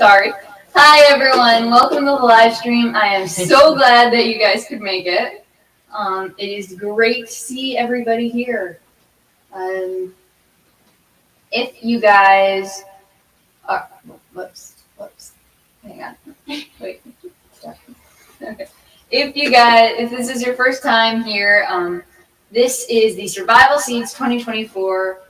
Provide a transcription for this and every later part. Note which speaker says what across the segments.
Speaker 1: Sorry. Hi, everyone. Welcome to the live stream. I am so glad that you guys could make it. It is great to see everybody here. If you guys are... Whoops. Hang on. Wait. Okay. If this is your first time here, this is the Survival Seeds 2024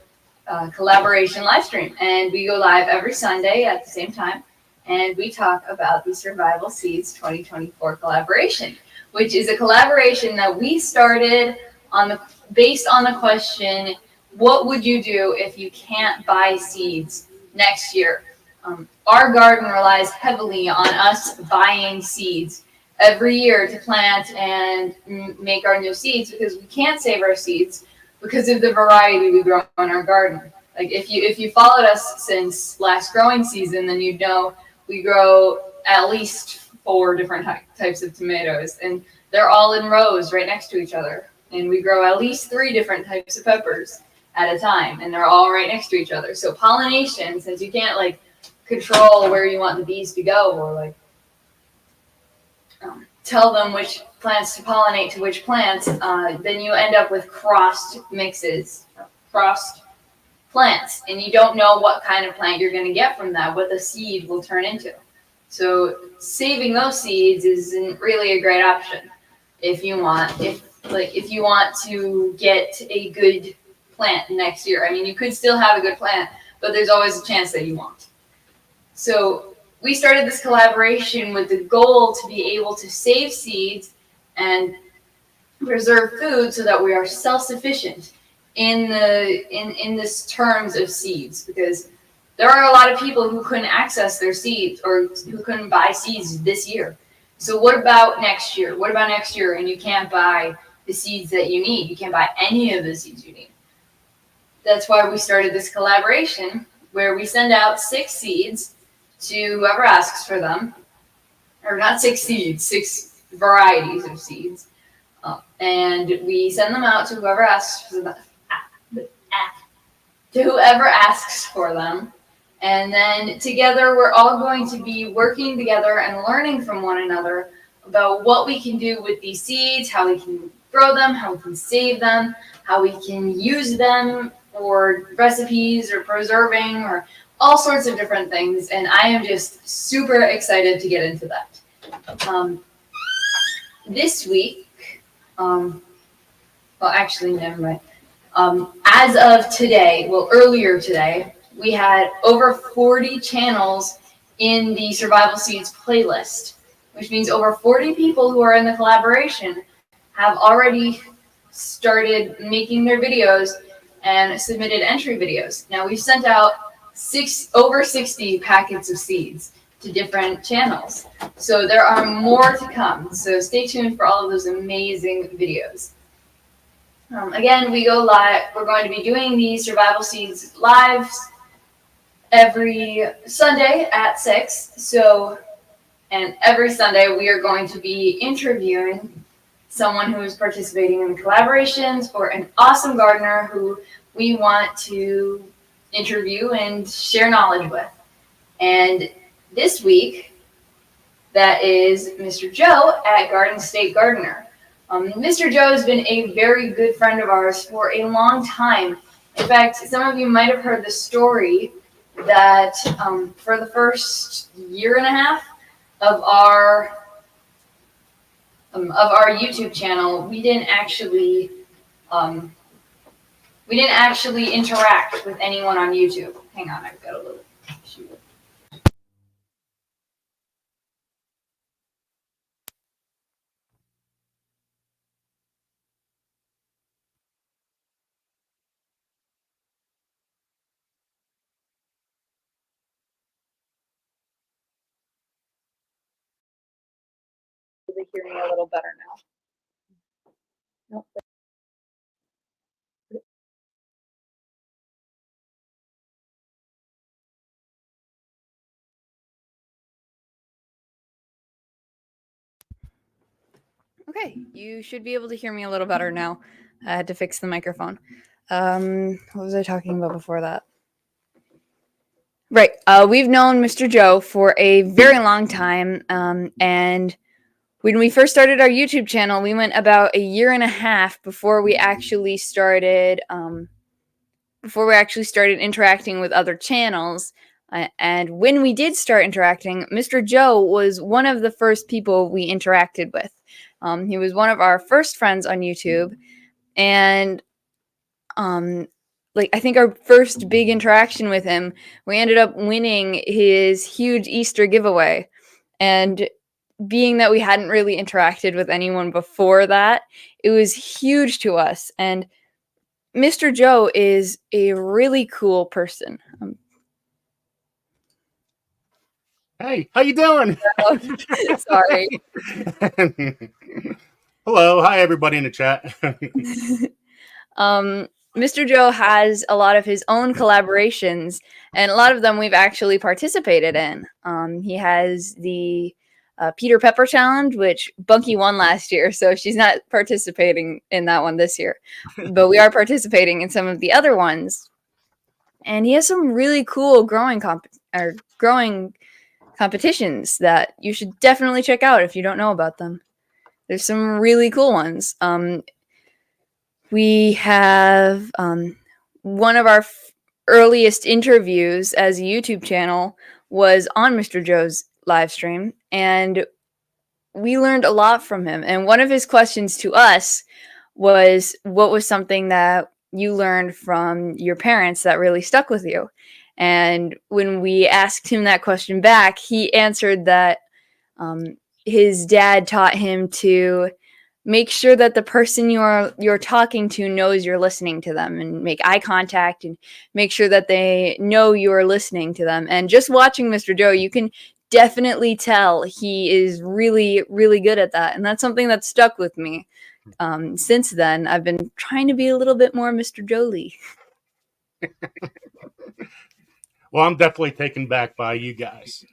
Speaker 1: collaboration live stream. And we go live every Sunday at the same time. And we talk about the Survival Seeds 2024 collaboration, which is a collaboration that we started based on the question, what would you do if you can't buy seeds next year? Our garden relies heavily on us buying seeds every year to plant and make our new seeds because we can't save our seeds because of the variety we grow in our garden. Like if you followed us since last growing season, then you'd know we grow at least 4 different types of tomatoes, and they're all in rows right next to each other. And we grow at least 3 different types of peppers at a time, and they're all right next to each other. So pollination, since you can't control where you want the bees to go, or tell them which plants to pollinate to which plants, then you end up with crossed mixes, crossed plants, and you don't know what kind of plant you're going to get from that, what the seed will turn into. So saving those seeds isn't really a great option if you want to get a good plant next year. I mean, you could still have a good plant, but there's always a chance that you won't. So we started this collaboration with the goal to be able to save seeds and preserve food so that we are self-sufficient in this terms of seeds, because there are a lot of people who couldn't access their seeds or who couldn't buy seeds this year. So what about next year? What about next year and you can't buy the seeds that you need? You can't buy any of the seeds you need. That's why we started this collaboration where we send out 6 seeds to whoever asks for them, or not 6 seeds, 6 varieties of seeds, and we send them out to whoever asks for them. To whoever asks for them, and then together we're all going to be working together and learning from one another about what we can do with these seeds, how we can grow them, how we can save them, how we can use them for recipes or preserving or all sorts of different things, and I am just super excited to get into that. This week, well, actually, never mind. As of today, earlier today, we had over 40 channels in the Survival Seeds playlist, which means over 40 people who are in the collaboration have already started making their videos and submitted entry videos. Now, we've sent out over 60 packets of seeds to different channels. So there are more to come. So stay tuned for all of those amazing videos. Again, we go live. We're going to be doing these Survival Seeds lives every Sunday at 6. And every Sunday we are going to be interviewing someone who is participating in the collaborations or an awesome gardener who we want to interview and share knowledge with. And this week, that is Mr. Joe at Garden State Gardener. Mr. Joe has been a very good friend of ours for a long time. In fact, some of you might have heard the story that for the first year and a half of our YouTube channel, we didn't actually interact with anyone on YouTube. Hang on, I've got a little issue. They hear me a little better now. Nope. Okay, you should be able to hear me a little better now. I had to fix the microphone. What was I talking about before that? Right. We've known Mr. Joe for a very long time, and when we first started our YouTube channel, we went about a year and a half before we actually started interacting with other channels. And when we did start interacting, Mr. Joe was one of the first people we interacted with. He was one of our first friends on YouTube, and I think our first big interaction with him, we ended up winning his huge Easter giveaway. And being that we hadn't really interacted with anyone before that, it was huge to us. And Mr. Joe is a really cool person.
Speaker 2: Hey, how you doing?
Speaker 1: Sorry.
Speaker 2: Hello, hi everybody in the chat.
Speaker 1: Mr. Joe has a lot of his own collaborations, and a lot of them we've actually participated in. He has the Peter Pepper Challenge, which Bunky won last year, so she's not participating in that one this year. But we are participating in some of the other ones. And he has some really cool growing competitions that you should definitely check out if you don't know about them. There's some really cool ones. We have one of our earliest interviews as a YouTube channel was on Mr. Joe's live stream, and we learned a lot from him. And one of his questions to us was, what was something that you learned from your parents that really stuck with you? And when we asked him that question back, he answered that his dad taught him to make sure that the person you're talking to knows you're listening to them, and make eye contact and make sure that they know you're listening to them. And just watching Mr. Joe, you can definitely tell he is really, really good at that. And that's something that stuck with me. Since then, I've been trying to be a little bit more Mr. Jolie.
Speaker 2: Well, I'm definitely taken back by you guys.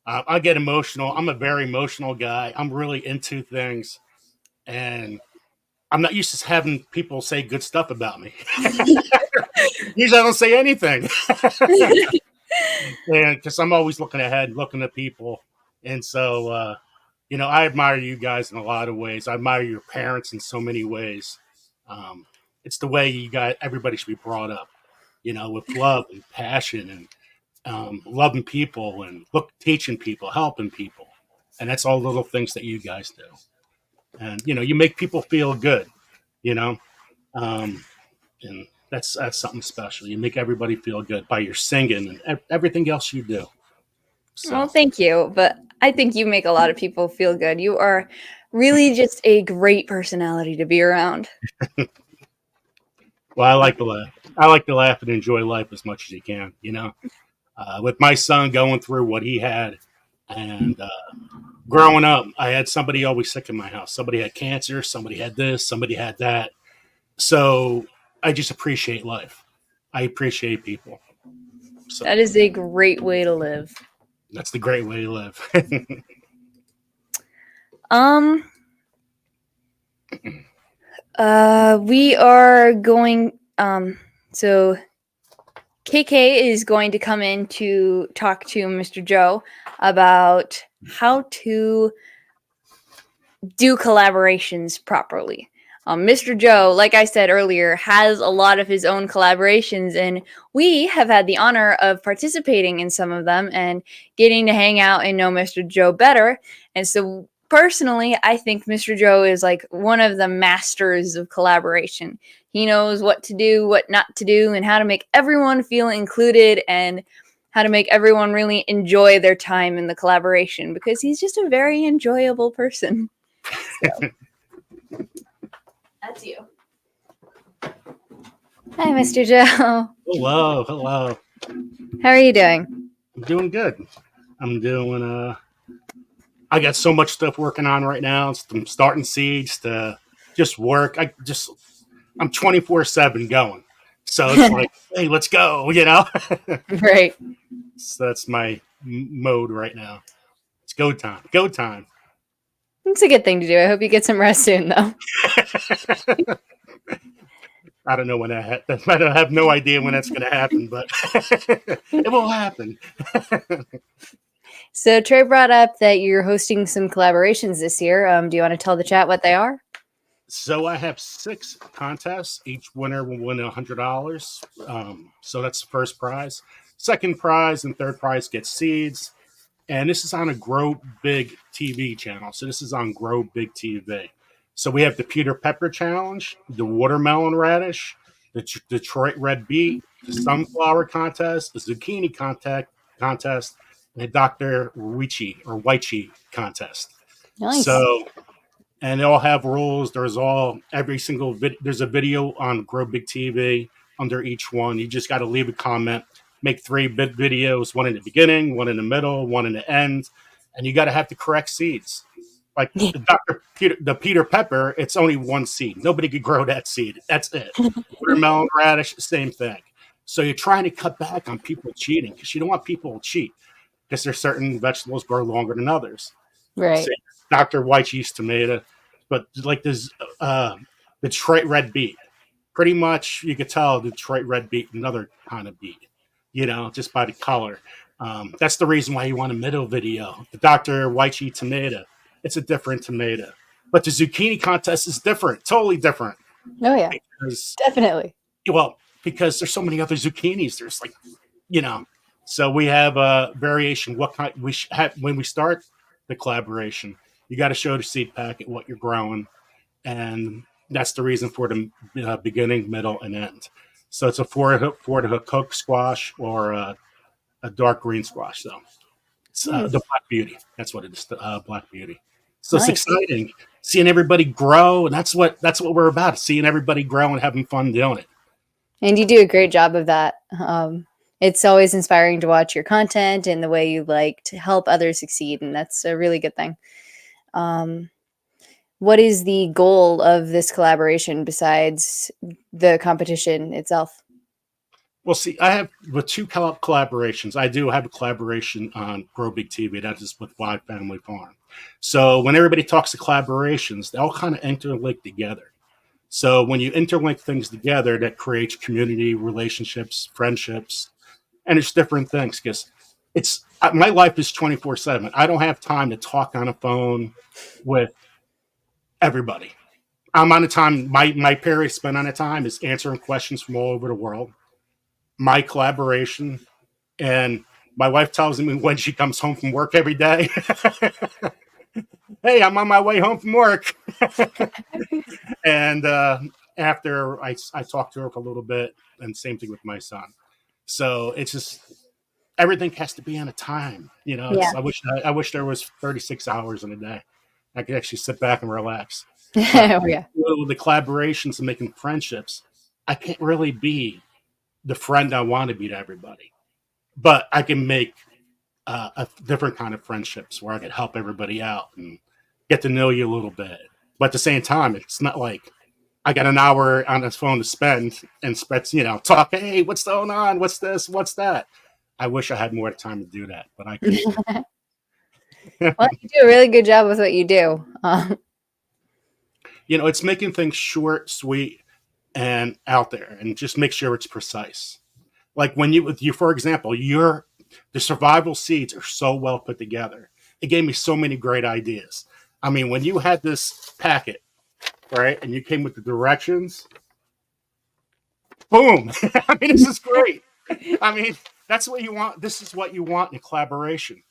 Speaker 2: I get emotional. I'm a very emotional guy. I'm really into things, and I'm not used to having people say good stuff about me. Usually I don't say anything. And because I'm always looking ahead, looking at people. And so, I admire you guys in a lot of ways. I admire your parents in so many ways. It's the way everybody should be brought up, with love and passion and loving people and teaching people, helping people. And that's all little things that you guys do. And, you make people feel good, and that's something special. You make everybody feel good by your singing and everything else you do. So.
Speaker 1: Well, thank you. But I think you make a lot of people feel good. You are really just a great personality to be around.
Speaker 2: Well, I like to laugh. I like to laugh and enjoy life as much as you can, with my son going through what he had, and growing up, I had somebody always sick in my house. Somebody had cancer, somebody had this, somebody had that. So I just appreciate life. I appreciate people. So
Speaker 1: that is a great way to live.
Speaker 2: That's the great way to live.
Speaker 1: We are going, so KK is going to come in to talk to Mr. Joe about how to do collaborations properly. Mr. Joe, like I said earlier, has a lot of his own collaborations, and we have had the honor of participating in some of them and getting to hang out and know Mr. Joe better. And so personally, I think Mr. Joe is like one of the masters of collaboration. He knows what to do, what not to do, and how to make everyone feel included and how to make everyone really enjoy their time in the collaboration, because he's just a very enjoyable person. So. That's you. Hi, Mr. Joe.
Speaker 2: Hello.
Speaker 1: How are you doing?
Speaker 2: I'm doing good. I'm doing, I got so much stuff working on right now. From starting seeds to just work. I'm 24/7 going. So it's like, hey, let's go,
Speaker 1: Right.
Speaker 2: So that's my mode right now. It's go time. Go time.
Speaker 1: It's a good thing to do. I hope you get some rest soon, though.
Speaker 2: I don't know when I don't have no idea when that's going to happen, but it will happen.
Speaker 3: So Trey brought up that you're hosting some collaborations this year. Do you want to tell the chat what they are?
Speaker 2: So I have 6 contests. Each winner will win $100. So that's the first prize. Second prize and third prize get seeds. And this is on a Grow Big TV channel. So this is on Grow Big TV. So we have the Peter Pepper Challenge, the Watermelon Radish, the Detroit Red Beet, the Sunflower Contest, the Zucchini contest, and the Dr. Wychie contest.
Speaker 3: Nice.
Speaker 2: So, and they all have rules. There's a video on Grow Big TV under each one. You just got to leave a comment, make 3 videos, one in the beginning, one in the middle, one in the end, and you got to have the correct seeds. Like the Peter Pepper, it's only 1 seed. Nobody could grow that seed. That's it. Watermelon radish, same thing. So you're trying to cut back on people cheating because you don't want people to cheat because there's certain vegetables grow longer than others.
Speaker 3: Right.
Speaker 2: So Dr. Wychie's tomato, but like this Detroit red beet. Pretty much you could tell Detroit red beet, another kind of beet, just by the color. That's the reason why you want a middle video. The Dr. Wychie tomato, it's a different tomato. But the zucchini contest is different, totally different.
Speaker 3: Oh, yeah. Definitely.
Speaker 2: Well, because there's so many other zucchinis. There's so we have a variation. What kind we have when we start the collaboration, you got to show the seed packet what you're growing, and that's the reason for the beginning, middle, and end. So it's a four to hook squash or a dark green squash. So it's the Black Beauty. That's what it is. The Black Beauty. So nice. It's exciting seeing everybody grow, and that's what we're about: seeing everybody grow and having fun doing it.
Speaker 3: And you do a great job of that. It's always inspiring to watch your content and the way you like to help others succeed, and that's a really good thing. What is the goal of this collaboration besides the competition itself?
Speaker 2: Well, see, I have with 2 collaborations. I do have a collaboration on Grow Big TV. That is with Wild Family Farm. So when everybody talks to collaborations, they all kind of interlink together. So when you interlink things together, that creates community, relationships, friendships, and it's different things because my life is 24/7. I don't have time to talk on a phone with everybody. I'm on the time. My period spent on the time is answering questions from all over the world. My collaboration, and my wife tells me when she comes home from work every day. Hey, I'm on my way home from work. And after I talked to her for a little bit, and same thing with my son. So it's just everything has to be on a time.
Speaker 3: Yeah.
Speaker 2: I wish there was 36 hours in a day. I could actually sit back and relax.
Speaker 3: Oh, yeah.
Speaker 2: The collaborations and making friendships, I can't really be the friend I want to be to everybody, but I can make a different kind of friendships where I can help everybody out and get to know you a little bit. But at the same time, it's not like I got an hour on this phone to spend and talk. Hey, what's going on? What's this? What's that? I wish I had more time to do that, but I can't.
Speaker 3: Well, you do a really good job with what you do.
Speaker 2: It's making things short, sweet, and out there, and just make sure it's precise. Like when for example, the survival seeds are so well put together. It gave me so many great ideas. I mean, when you had this packet, right, and you came with the directions, boom! I mean, this is great. I mean, that's what you want. This is what you want in a collaboration.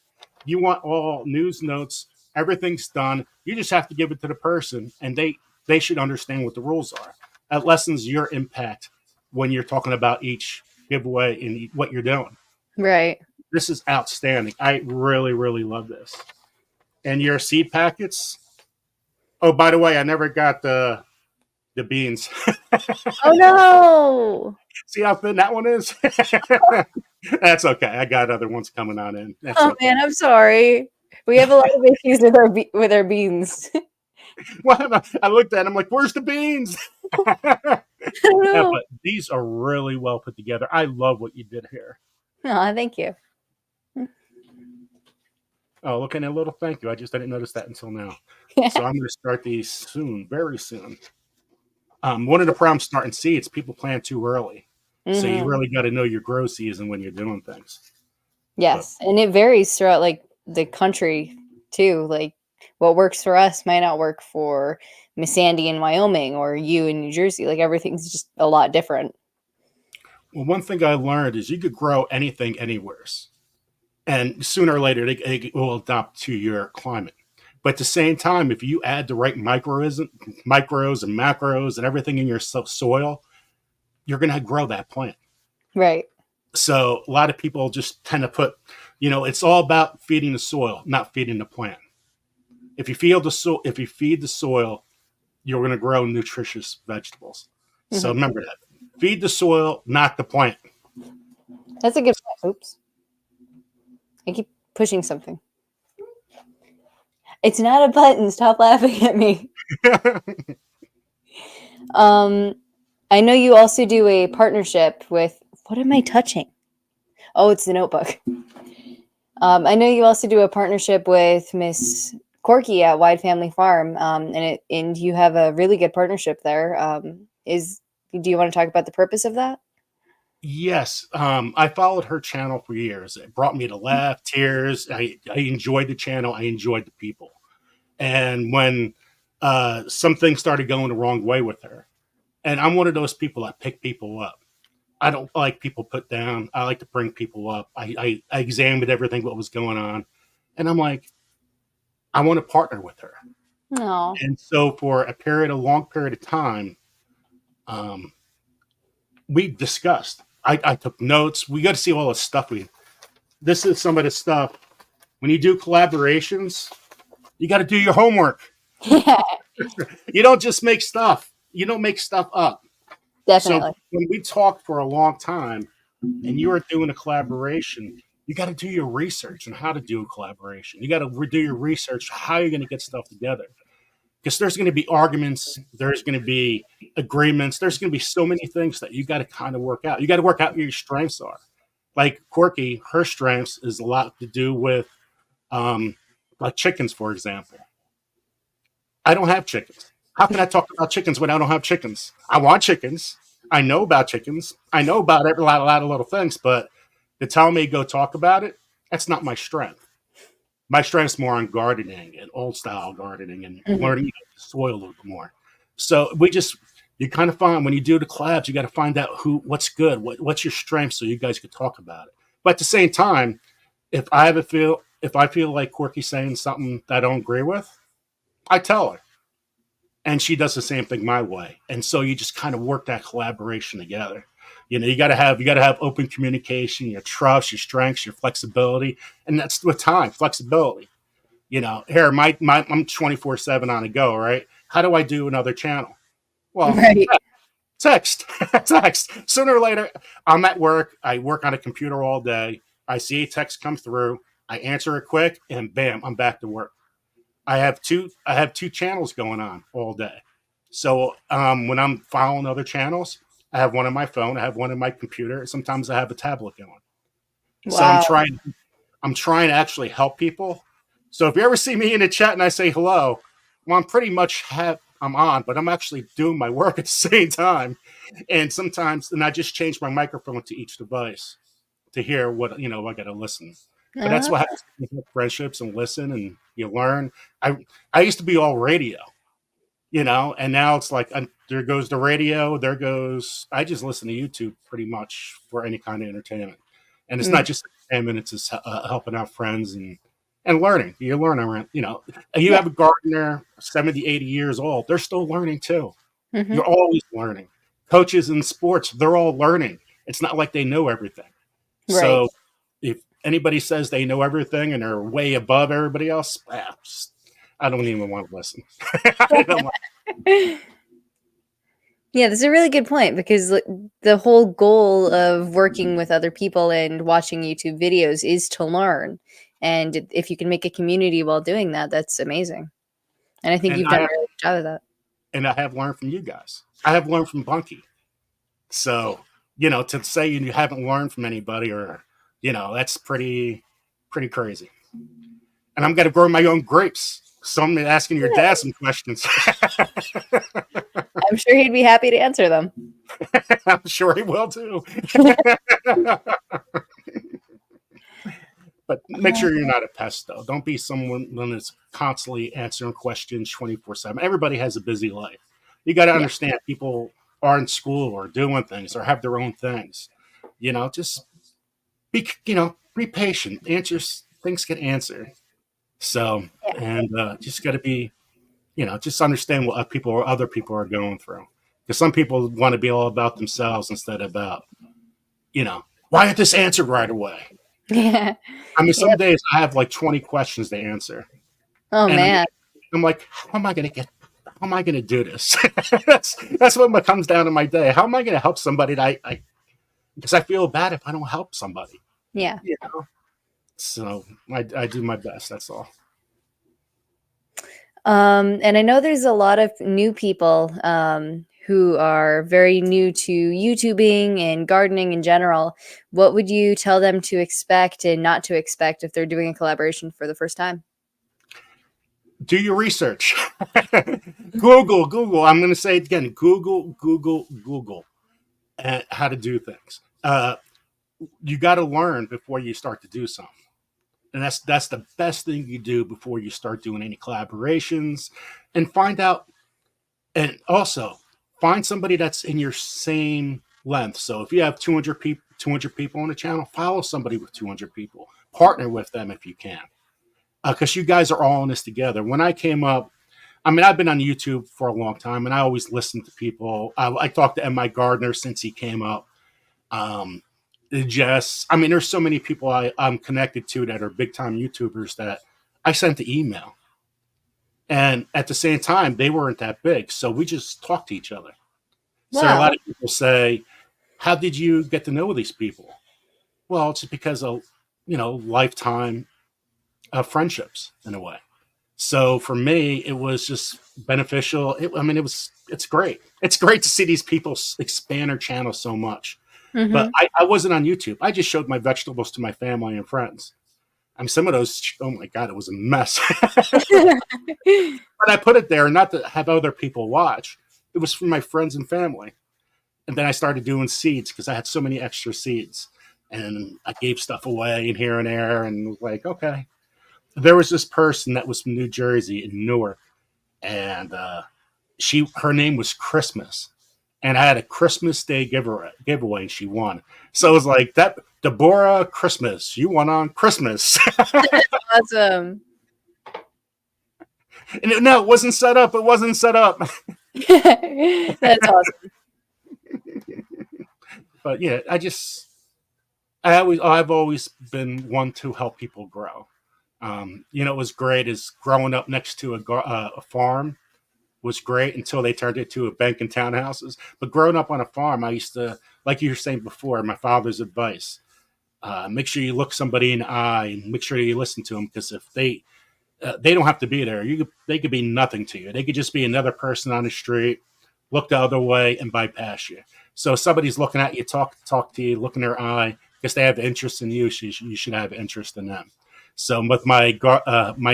Speaker 2: You want all news notes. Everything's done. You just have to give it to the person, and they should understand what the rules are. That lessens your impact when you're talking about each giveaway and what you're doing.
Speaker 3: Right.
Speaker 2: This is outstanding. I really, really love this. And your seed packets. Oh, by the way, I never got the beans.
Speaker 3: Oh, no.
Speaker 2: See how thin that one is? That's okay. I got other ones coming on in. That's okay.
Speaker 3: Man, I'm sorry. We have a lot of issues with our beans.
Speaker 2: Well, I looked at them like, where's the beans? Yeah, but these are really well put together. I love what you did here.
Speaker 3: Oh, thank you.
Speaker 2: Oh, look at a little thank you. I just didn't notice that until now. So I'm going to start these soon, very soon. One of the problems starting seeds, people plant too early. So you
Speaker 3: Mhm.
Speaker 2: really got to know your grow season when you're doing things.
Speaker 3: Yes, and it varies throughout like the country too. Like what works for us might not work for Miss Sandy in Wyoming or you in New Jersey. Like everything's just a lot different.
Speaker 2: Well, one thing I learned is you could grow anything anywheres, and sooner or later they will adapt to your climate. But at the same time, if you add the right micros and macros and everything in your soil, you're going to grow that plant.
Speaker 3: Right.
Speaker 2: So a lot of people just tend to put, it's all about feeding the soil, not feeding the plant. If you feed the soil, you're going to grow nutritious vegetables. So
Speaker 3: Mhm.
Speaker 2: remember that. Feed the soil, not the plant.
Speaker 3: That's a good point. Oops. I keep pushing something. It's not a button. Stop laughing at me. I know you also do a partnership with, what am I touching? Oh, it's the notebook. I know you also do a partnership with Miss Corky at Wide Family Farm, and you have a really good partnership there. Do you want to talk about the purpose of that?
Speaker 2: Yes, I followed her channel for years. It brought me to laugh, tears. I enjoyed the channel. I enjoyed the people. And when some things started going the wrong way with her, and I'm one of those people that pick people up. I don't like people put down. I like to bring people up. I examined everything what was going on, and I'm like, I want to partner with her.
Speaker 3: No.
Speaker 2: And so for a long period of time, um, we discussed. I took notes. We got to see all the stuff. This is some of the stuff. When you do collaborations, you got to do your homework.
Speaker 3: Yeah,
Speaker 2: You don't just make stuff. You don't make stuff up. So
Speaker 3: definitely.
Speaker 2: when we talked for a long time, and you are doing a collaboration, you got to do your research on how to do a collaboration. You got to do your research how you're going to get stuff together. Because there's going to be arguments, there's going to be agreements, there's going to be so many things that you got to kind of work out. You got to work out what your strengths are. Like Quirky, her strengths is a lot to do with, like chickens, for example. I don't have chickens. How can I talk about chickens when I don't have chickens? I want chickens. I know about chickens. I know about a lot of little things, but to tell me go talk about it, that's not my strength. My strength's more on gardening and old style gardening and
Speaker 3: Mhm.
Speaker 2: learning the soil a little bit more. So you kind of find when you do the collabs, you got to find out what's good, what's your strength, so you guys could talk about it. But at the same time, if I feel like Quirky's saying something that I don't agree with, I tell her, and she does the same thing my way. And so you just kind of work that collaboration together. You got to have open communication, your trust, your strengths, your flexibility, and that's with time, flexibility. Here I'm 24/7 on a go, right? How do I do another channel? Well,
Speaker 3: Right.
Speaker 2: text, text. Sooner or later, I'm at work. I work on a computer all day. I see a text come through. I answer it quick, and bam, I'm back to work. I have two channels going on all day. So when I'm following other channels, I have one on my phone, I have one on my computer. Sometimes I have a tablet going. So I'm
Speaker 3: Wow.
Speaker 2: trying I'm trying to actually help people. So if you ever see me in the chat and I say hello, well, I'm on, but I'm actually doing my work at the same time. And I just change my microphone to each device to hear what I got to listen. But that's
Speaker 3: Uh,
Speaker 2: what happens with friendships and listen and you learn. I used to be all radio, and now it's like there goes the radio, there goes. I just listen to YouTube pretty much for any kind of entertainment, and it's
Speaker 3: mm,
Speaker 2: not just entertainment; it's just helping out friends and learning. You learn around, you
Speaker 3: yeah.
Speaker 2: have a gardener 70, 80 years old; they're still learning too.
Speaker 3: Hmm.
Speaker 2: You're always learning. Coaches in sports, they're all learning. It's not like they know everything.
Speaker 3: Right.
Speaker 2: So if anybody says they know everything and they're way above everybody else, I don't even want to listen. I don't want-
Speaker 3: Yeah, that's a really good point because the whole goal of working with other people and watching YouTube videos is to learn. And if you can make a community while doing that, that's amazing. And I think
Speaker 2: and
Speaker 3: you've done a really good job of that.
Speaker 2: I have learned from you guys. I have learned from Bunky. So, to say you haven't learned from anybody or, that's pretty crazy. And I'm going to grow my own grapes. So I'm asking your dad some questions.
Speaker 3: I'm sure he'd be happy to answer them.
Speaker 2: I'm sure he will too. But make sure you're not a pest, though. Don't be someone that's constantly answering questions 24/7. Everybody has a busy life. You got to
Speaker 3: Yeah.
Speaker 2: understand people are in school or doing things or have their own things. Just be patient. Answers things get answered. So,
Speaker 3: Yeah.
Speaker 2: and just got to be, just understand what other people are going through. Because some people want to be all about themselves instead of about, why aren't this answered right away?
Speaker 3: Yeah.
Speaker 2: I mean, some
Speaker 3: Yep.
Speaker 2: days I have like 20 questions to answer.
Speaker 3: Oh
Speaker 2: And
Speaker 3: man.
Speaker 2: I'm like, how am I going to do this? that's what it comes down to my day. How am I going to help somebody because I feel bad if I don't help somebody.
Speaker 3: Yeah.
Speaker 2: So I do my best. That's all.
Speaker 3: And I know there's a lot of new people who are very new to YouTubing and gardening in general. What would you tell them to expect and not to expect if they're doing a collaboration for the first time?
Speaker 2: Do your research. Google. I'm going to say it again. Google how to do things. You got to learn before you start to do something. And that's the best thing you do before you start doing any collaborations, and find out, and also find somebody that's in your same length. So if you have 200 people on the channel, follow somebody with 200 people, partner with them if you can, because you guys are all in this together. When I came up, I mean, I've been on YouTube for a long time, and I always listen to people. I talked to M.I. Gardner since he came up. There's so many people I'm connected to that are big time YouTubers that I sent the email. And at the same time, they weren't that big. So we just talked to each other.
Speaker 3: Wow.
Speaker 2: So a lot of people say, how did you get to know these people? Well, it's because of, lifetime friendships in a way. So for me, it was just beneficial. It's great. It's great to see these people expand their channel so much.
Speaker 3: Mhm.
Speaker 2: But I wasn't on YouTube. I just showed my vegetables to my family and friends. I mean, some of those, oh my God, it was a mess. But I put it there not to have other people watch. It was for my friends and family. And then I started doing seeds because I had so many extra seeds. And I gave stuff away and here and there, and was like, okay. There was this person that was from New Jersey in Newark, and her name was Christmas. And I had a Christmas Day giveaway, and she won. So it was like that, Deborah Christmas, you won on Christmas.
Speaker 3: Awesome.
Speaker 2: And no, it wasn't set up. It wasn't set up.
Speaker 3: That's awesome.
Speaker 2: But yeah, I've always been one to help people grow. It was great is growing up next to a farm was great until they turned it to a bank and townhouses. But growing up on a farm, I used to, like you were saying before, my father's advice, make sure you look somebody in the eye and make sure you listen to them, because if they don't have to be there. They could be nothing to you. They could just be another person on the street, look the other way, and bypass you. So if somebody's looking at you, talk to you, look in their eye, because they have interest in you. You should have interest in them. So with my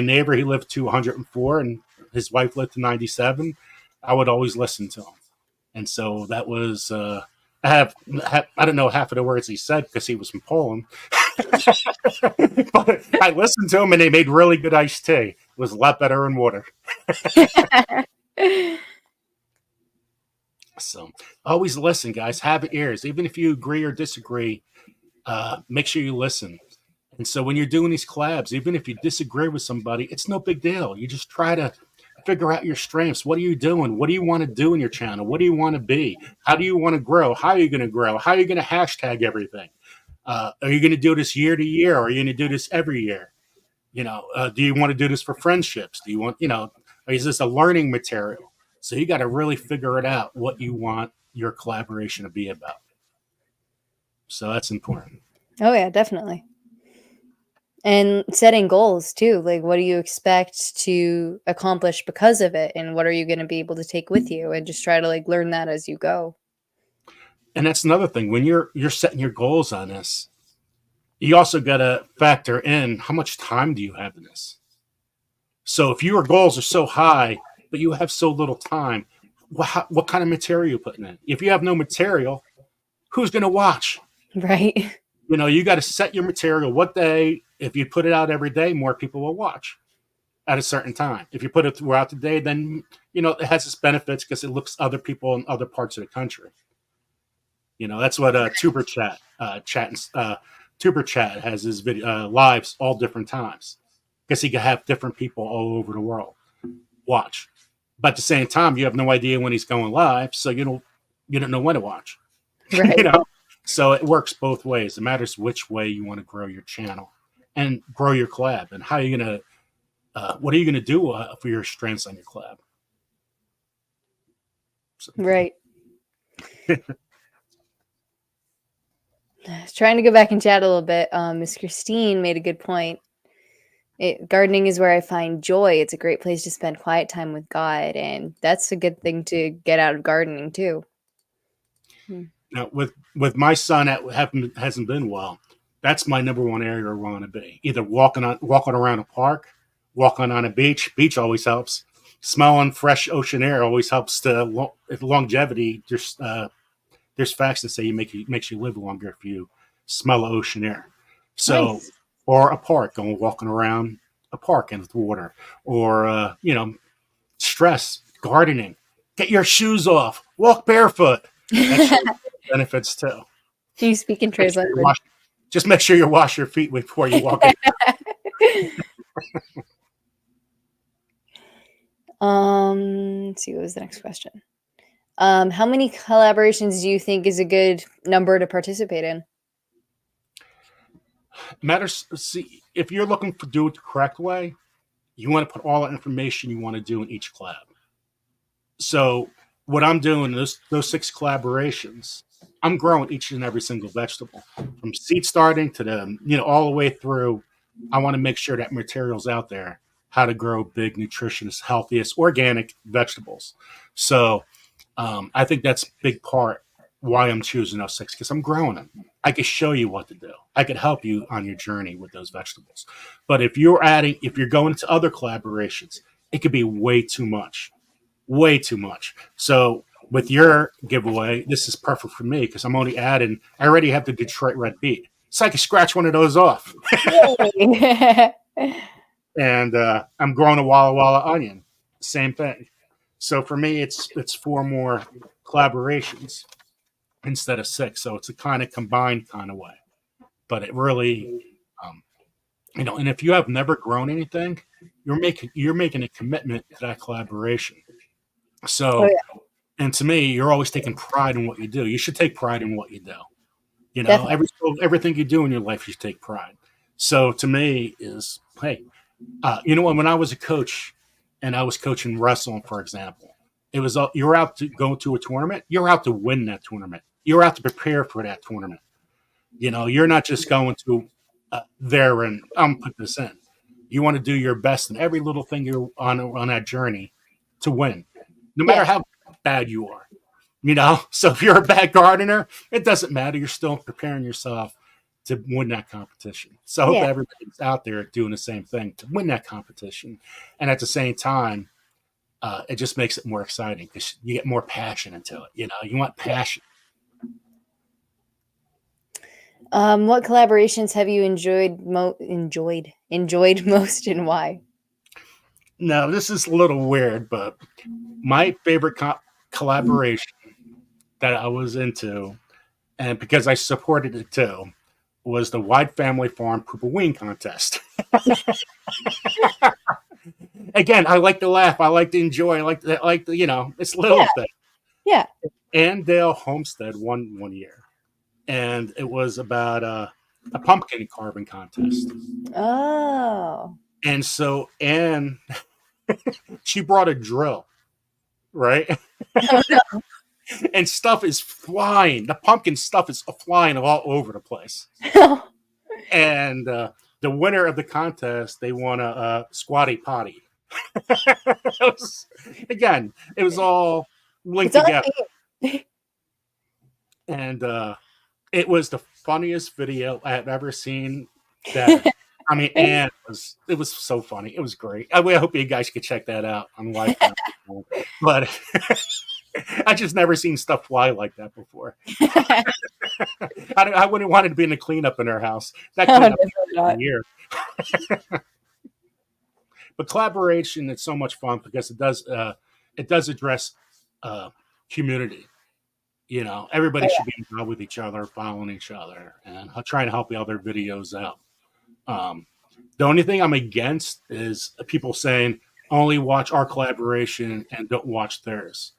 Speaker 2: neighbor, he lived to 104, and his wife lived to 97. I would always listen to him, and so that was. I don't know half of the words he said because he was from Poland. But I listened to him, and they made really good iced tea. It was a lot better in water. So always listen, guys. Have ears. Even if you agree or disagree, make sure you listen. And so when you're doing these collabs, even if you disagree with somebody, it's no big deal. You just try to figure out your strengths. What are you doing? What do you want to do in your channel? What do you want to be? How do you want to grow? How are you going to grow? How are you going to hashtag everything? Are you going to do this year to year, or are you going to do this every year? Do you want to do this for friendships? Do you want, is this a learning material? So you got to really figure it out what you want your collaboration to be about. So that's important.
Speaker 3: Oh yeah, definitely. And setting goals too. Like, what do you expect to accomplish because of it? And what are you going to be able to take with you? And just try to learn that as you go.
Speaker 2: And that's another thing. When you're setting your goals on this, you also got to factor in how much time do you have in this. So if your goals are so high, but you have so little time, what kind of material you're putting in. If you have no material, who's going to watch?
Speaker 3: Right.
Speaker 2: You got to set your material. What day, if you put it out every day, more people will watch at a certain time. If you put it throughout the day, then, it has its benefits because it looks other people in other parts of the country. That's what Tuber Chat has his video lives all different times because he can have different people all over the world watch. But at the same time, you have no idea when he's going live, so you don't know when to watch.
Speaker 3: Right.
Speaker 2: So it works both ways. It matters which way you want to grow your channel and grow your collab, and how you're gonna. What are you gonna do for your strengths on your collab? So.
Speaker 3: Right. Trying to go back and chat a little bit. Miss Christine made a good point. Gardening is where I find joy. It's a great place to spend quiet time with God, and that's a good thing to get out of gardening too.
Speaker 2: Now, with my son that hasn't been well, that's my number one area I want to be. Either walking around a park, walking on a beach. Beach always helps. Smelling fresh ocean air always helps to longevity. There's facts that say makes you live longer if you smell ocean air. So, nice. Or a park, walking around a park in the water, or stress gardening. Get your shoes off. Walk barefoot. That's benefits too.
Speaker 3: Do you speak in translation?
Speaker 2: Just make sure you wash your feet before you walk in.
Speaker 3: Let's see, what was the next question? How many collaborations do you think is a good number to participate in?
Speaker 2: Matters. See, if you're looking to do it the correct way, you want to put all the information you want to do in each collab. So what I'm doing, those 6 collaborations, I'm growing each and every single vegetable from seed starting to the, all the way through. I want to make sure that material's out there, how to grow big, nutritious, healthiest, organic vegetables. So I think that's a big part why I'm choosing those 6, because I'm growing them. I can show you what to do. I can help you on your journey with those vegetables. But if you're going to other collaborations, it could be way too much. So with your giveaway, this is perfect for me because I'm only adding, I already have the Detroit red beet. So I can scratch one of those off. And I'm growing a Walla Walla onion. Same thing. So for me, it's 4 more collaborations instead of 6. So it's a kind of combined kind of way. But it really, and if you have never grown anything, you're making a commitment to that collaboration. So, And to me, you're always taking pride in what you do. You should take pride in what you do. Everything you do in your life, you should take pride. So to me is, hey, when I was a coach and I was coaching wrestling, for example, it was you're out to go to a tournament. You're out to win that tournament. You're out to prepare for that tournament. You're not just going to there and I'm put this in. You want to do your best in every little thing you're on that journey to win, no matter how bad you are. So if you're a bad gardener, it doesn't matter. You're still preparing yourself to win that competition. So I hope everybody's out there doing the same thing to win that competition. And at the same time, it just makes it more exciting because you get more passion into it. You want passion.
Speaker 3: What collaborations have you enjoyed most, and why?
Speaker 2: Now, this is a little weird, but my favorite collaboration that I was into, and because I supported it too, was the Wide Family Farm Poop-A-Ween contest. Again, I like to laugh. I like to enjoy. I like the, it's little thing.
Speaker 3: Yeah.
Speaker 2: Andale Homestead won one year. And it was about a pumpkin carving contest.
Speaker 3: Oh.
Speaker 2: And so Anne, she brought a drill, right?
Speaker 3: Oh, no.
Speaker 2: And stuff is flying. The pumpkin stuff is flying all over the place. And the winner of the contest, they won a squatty potty. It was all linked together. And it was the funniest video I have ever seen. Anne it was so funny. It was great. I hope you guys could check that out on live. But I just never seen stuff fly like that before. I wouldn't want it to be in the cleanup in our house. That
Speaker 3: No,
Speaker 2: cleanup
Speaker 3: definitely
Speaker 2: a
Speaker 3: not.
Speaker 2: year. But collaboration is so much fun because it does address community. You know, everybody
Speaker 3: Oh,
Speaker 2: should be involved with each other, following each other, and trying to help the other videos out. The only thing I'm against is people saying only watch our collaboration and don't watch theirs.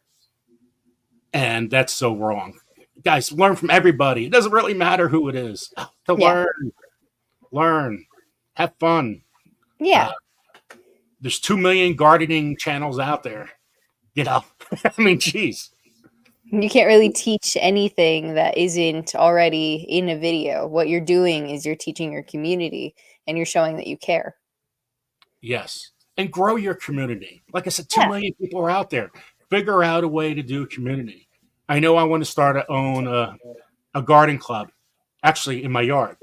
Speaker 2: And that's so wrong. Guys, learn from everybody. It doesn't really matter who it is. To
Speaker 3: Yeah.
Speaker 2: learn, have fun.
Speaker 3: Yeah.
Speaker 2: There's 2 million gardening channels out there. You know, I mean, geez.
Speaker 3: You can't really teach anything that isn't already in a video. What you're doing is you're teaching your community and you're showing that you care.
Speaker 2: Yes. And grow your community. Like I said, 2
Speaker 3: Yeah.
Speaker 2: million people are out there. Figure out a way to do a community. I know I want to start a garden club, actually in my yard.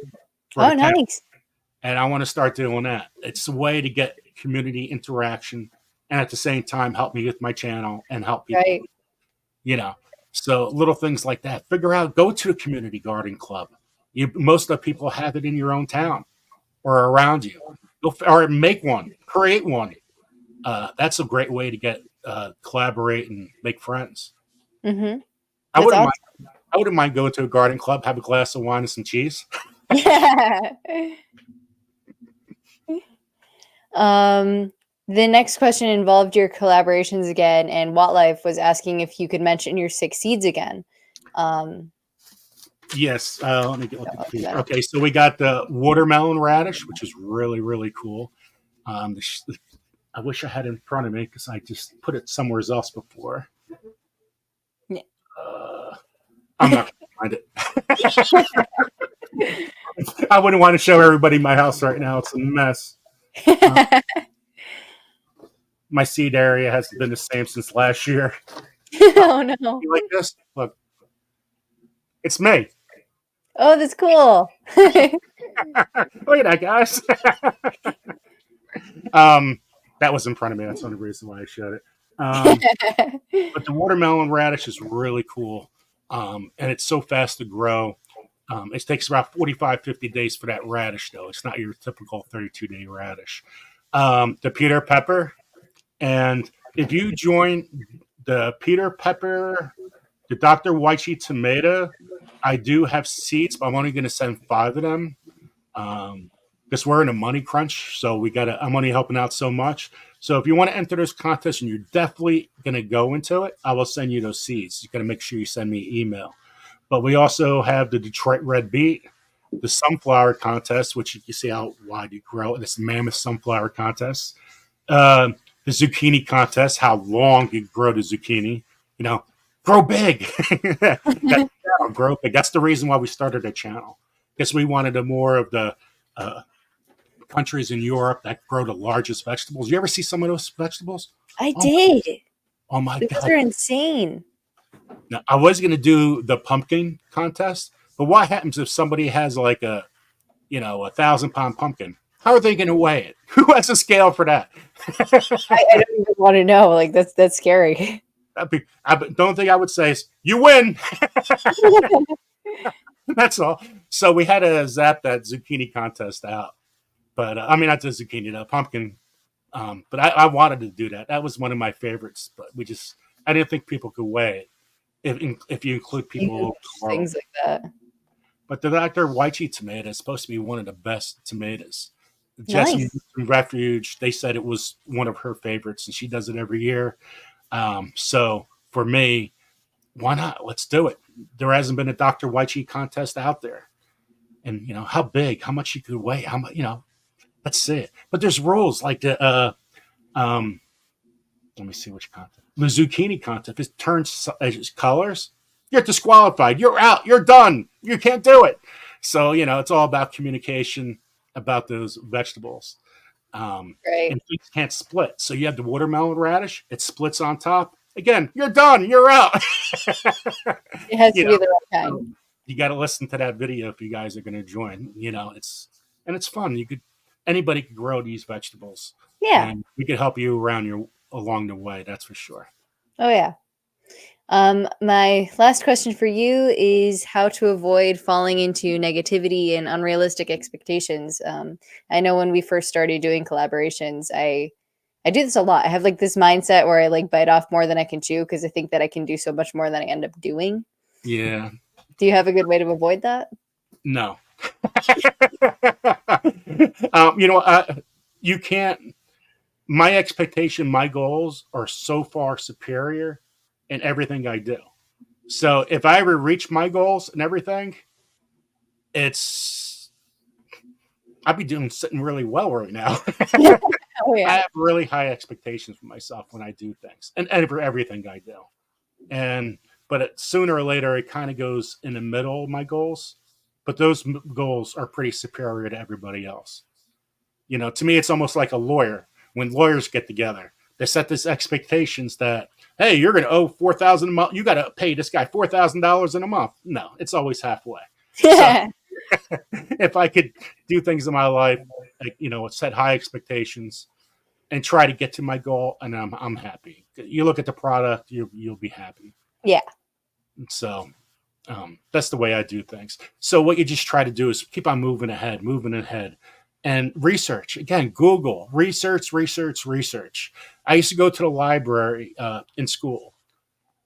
Speaker 3: Oh, nice.
Speaker 2: And I want to start doing that. It's a way to get community interaction and at the same time help me with my channel and help people.
Speaker 3: Right.
Speaker 2: You know, so little things like that. Figure out, go to a community garden club. Most of the people have it in your own town or around you. Or make one, create one. That's a great way to get collaborate and make friends.
Speaker 3: Mm-hmm.
Speaker 2: I wouldn't mind going to a garden club, have a glass of wine and some cheese.
Speaker 3: Yeah. The next question involved your collaborations again, and Wildlife was asking if you could mention your 6 seeds again.
Speaker 2: Yes. Let me get the okay. So we got the watermelon radish, which is really, really cool. I wish I had it in front of me because I just put it somewhere else before.
Speaker 3: Yeah.
Speaker 2: I'm not going to find it. I wouldn't want to show everybody my house right now. It's a mess. My seed area hasn't been the same since last year.
Speaker 3: Oh no!
Speaker 2: You like this? Look, it's me.
Speaker 3: Oh, that's cool.
Speaker 2: Look at that, guys. That was in front of me. That's the only reason why I showed it. But the watermelon radish is really cool, and it's so fast to grow. It takes about 45, 50 days for that radish, though. It's not your typical 32-day radish. The Peter pepper, and if you join the Peter pepper, the Dr. Wychee tomato, I do have seeds, but I'm only going to send 5 of them because we're in a money crunch. So I'm only helping out so much. So if you want to enter this contest and you're definitely going to go into it, I will send you those seeds. You got to make sure you send me an email. But we also have the Detroit red beet, the sunflower contest, which you can see how wide you grow. This mammoth sunflower contest. The zucchini contest, how long you grow the zucchini. You know, grow big. Grow big. That's the reason why we started a channel. Because we wanted more of the countries in Europe that grow the largest vegetables. You ever see some of those vegetables?
Speaker 3: I did.
Speaker 2: Oh my
Speaker 3: God. Those are insane.
Speaker 2: Now, I was going to do the pumpkin contest, but what happens if somebody has like a 1,000-pound pumpkin? How are they going to weigh it? Who has a scale for that?
Speaker 3: I don't even want to know. Like that's scary.
Speaker 2: The only thing I would say is you win. That's all. So we had to zap that zucchini contest out. But I mean, not the zucchini, the pumpkin. But I wanted to do that. That was one of my favorites. But I didn't think people could weigh it if you include people over the world.
Speaker 3: Things like that.
Speaker 2: But the Dr. Wychee tomato is supposed to be one of the best tomatoes.
Speaker 3: Nice.
Speaker 2: Jessie from Refuge, they said it was one of her favorites, and she does it every year. So for me, why not? Let's do it. There hasn't been a Dr. Wychee contest out there. And, how big, how much you could weigh, how much, let's see it. But there's rules like the, let me see which contest. The zucchini contest, if it turns colors, you're disqualified. You're out. You're done. You can't do it. So, it's all about communication about those vegetables.
Speaker 3: Right.
Speaker 2: And things can't split. So you have the watermelon radish. It splits on top. Again, you're done. You're out.
Speaker 3: It has to be the right kind.
Speaker 2: You got to listen to that video if you guys are going to join. It's fun. Anybody can grow these vegetables.
Speaker 3: Yeah.
Speaker 2: And we can help you along the way. That's for sure.
Speaker 3: Oh yeah. My last question for you is how to avoid falling into negativity and unrealistic expectations. I know when we first started doing collaborations, I do this a lot. I have like this mindset where I like bite off more than I can chew because I think that I can do so much more than I end up doing.
Speaker 2: Yeah.
Speaker 3: Do you have a good way to avoid that?
Speaker 2: No. You can't. My expectation, my goals are so far superior in everything I do. So if I ever reach my goals and everything, I'd be doing sitting really well right now.
Speaker 3: Oh
Speaker 2: I
Speaker 3: yeah.
Speaker 2: have really high expectations for myself when I do things and for everything I do. But sooner or later, it kind of goes in the middle of my goals. But those goals are pretty superior to everybody else. To me, it's almost like a lawyer. When lawyers get together, they set these expectations that, hey, you're going to owe $4,000 a month. You got to pay this guy $4,000 in a month. No, it's always halfway. So if I could do things in my life, like, set high expectations and try to get to my goal, and I'm happy. You look at the product, you'll be happy.
Speaker 3: Yeah.
Speaker 2: So that's the way I do things. So what you just try to do is keep on moving ahead, and research. Again, Google, research. I used to go to the library in school.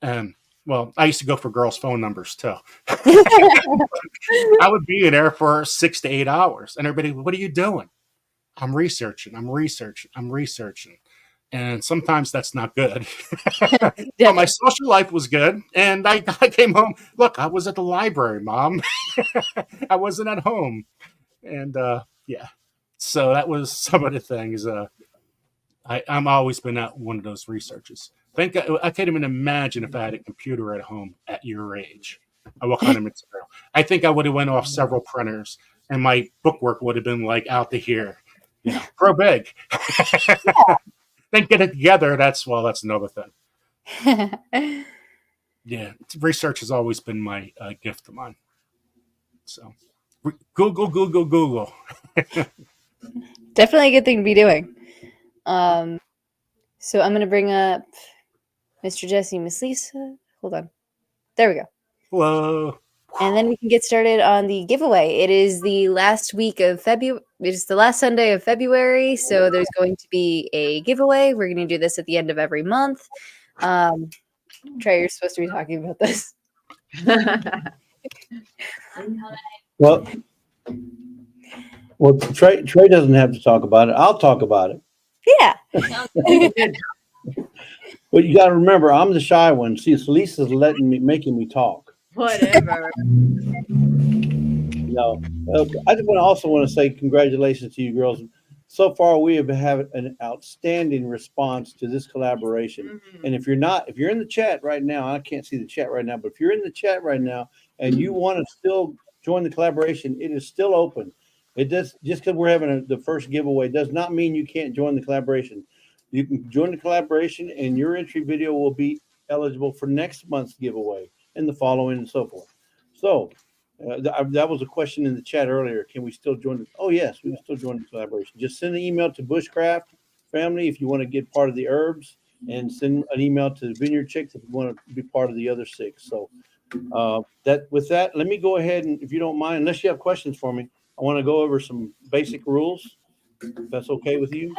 Speaker 2: Well, I used to go for girls' phone numbers too. I would be in there for 6 to 8 hours, and everybody, what are you doing? I'm researching. And sometimes that's not good. But my social life was good. And I came home. Look, I was at the library, Mom. I wasn't at home. And yeah. So that was some of the things. I'm always been at one of those researchers. I can't even imagine if I had a computer at home at your age. What kind of material? I think I would have went off several printers, and my bookwork would have been like out to here, grow big. Then get it together. That's another thing. Yeah, research has always been my gift of mine. So, Google.
Speaker 3: Definitely a good thing to be doing. So I'm going to bring up Mr. Jesse, Miss Lisa. Hold on. There we go.
Speaker 2: Hello.
Speaker 3: And then we can get started on the giveaway. It is the last week of February. It is the last Sunday of February. So there's going to be a giveaway. We're going to do this at the end of every month. Trey, you're supposed to be talking about this.
Speaker 4: Well, Trey doesn't have to talk about it. I'll talk about it.
Speaker 3: Yeah.
Speaker 4: But you got to remember, I'm the shy one. See, Lisa's making me talk.
Speaker 5: Whatever.
Speaker 4: No, I just also want to say congratulations to you girls. So far, we have had an outstanding response to this collaboration.
Speaker 5: Mm-hmm.
Speaker 4: And if you're in the chat right now, I can't see the chat right now, but if you're in the chat right now and you want to still join the collaboration, it is still open. It does, just because we're having the first giveaway does not mean you can't join the collaboration. You can join the collaboration, and your entry video will be eligible for next month's giveaway and the following and so forth. So that was a question in the chat earlier. Can we still join? Oh, yes, we can still join the collaboration. Just send an email to Bushcraft Family if you want to get part of the herbs, and send an email to the Vineyard Chicks if you want to be part of the other 6. So with that, let me go ahead and, if you don't mind, unless you have questions for me, I want to go over some basic rules. If that's okay with you?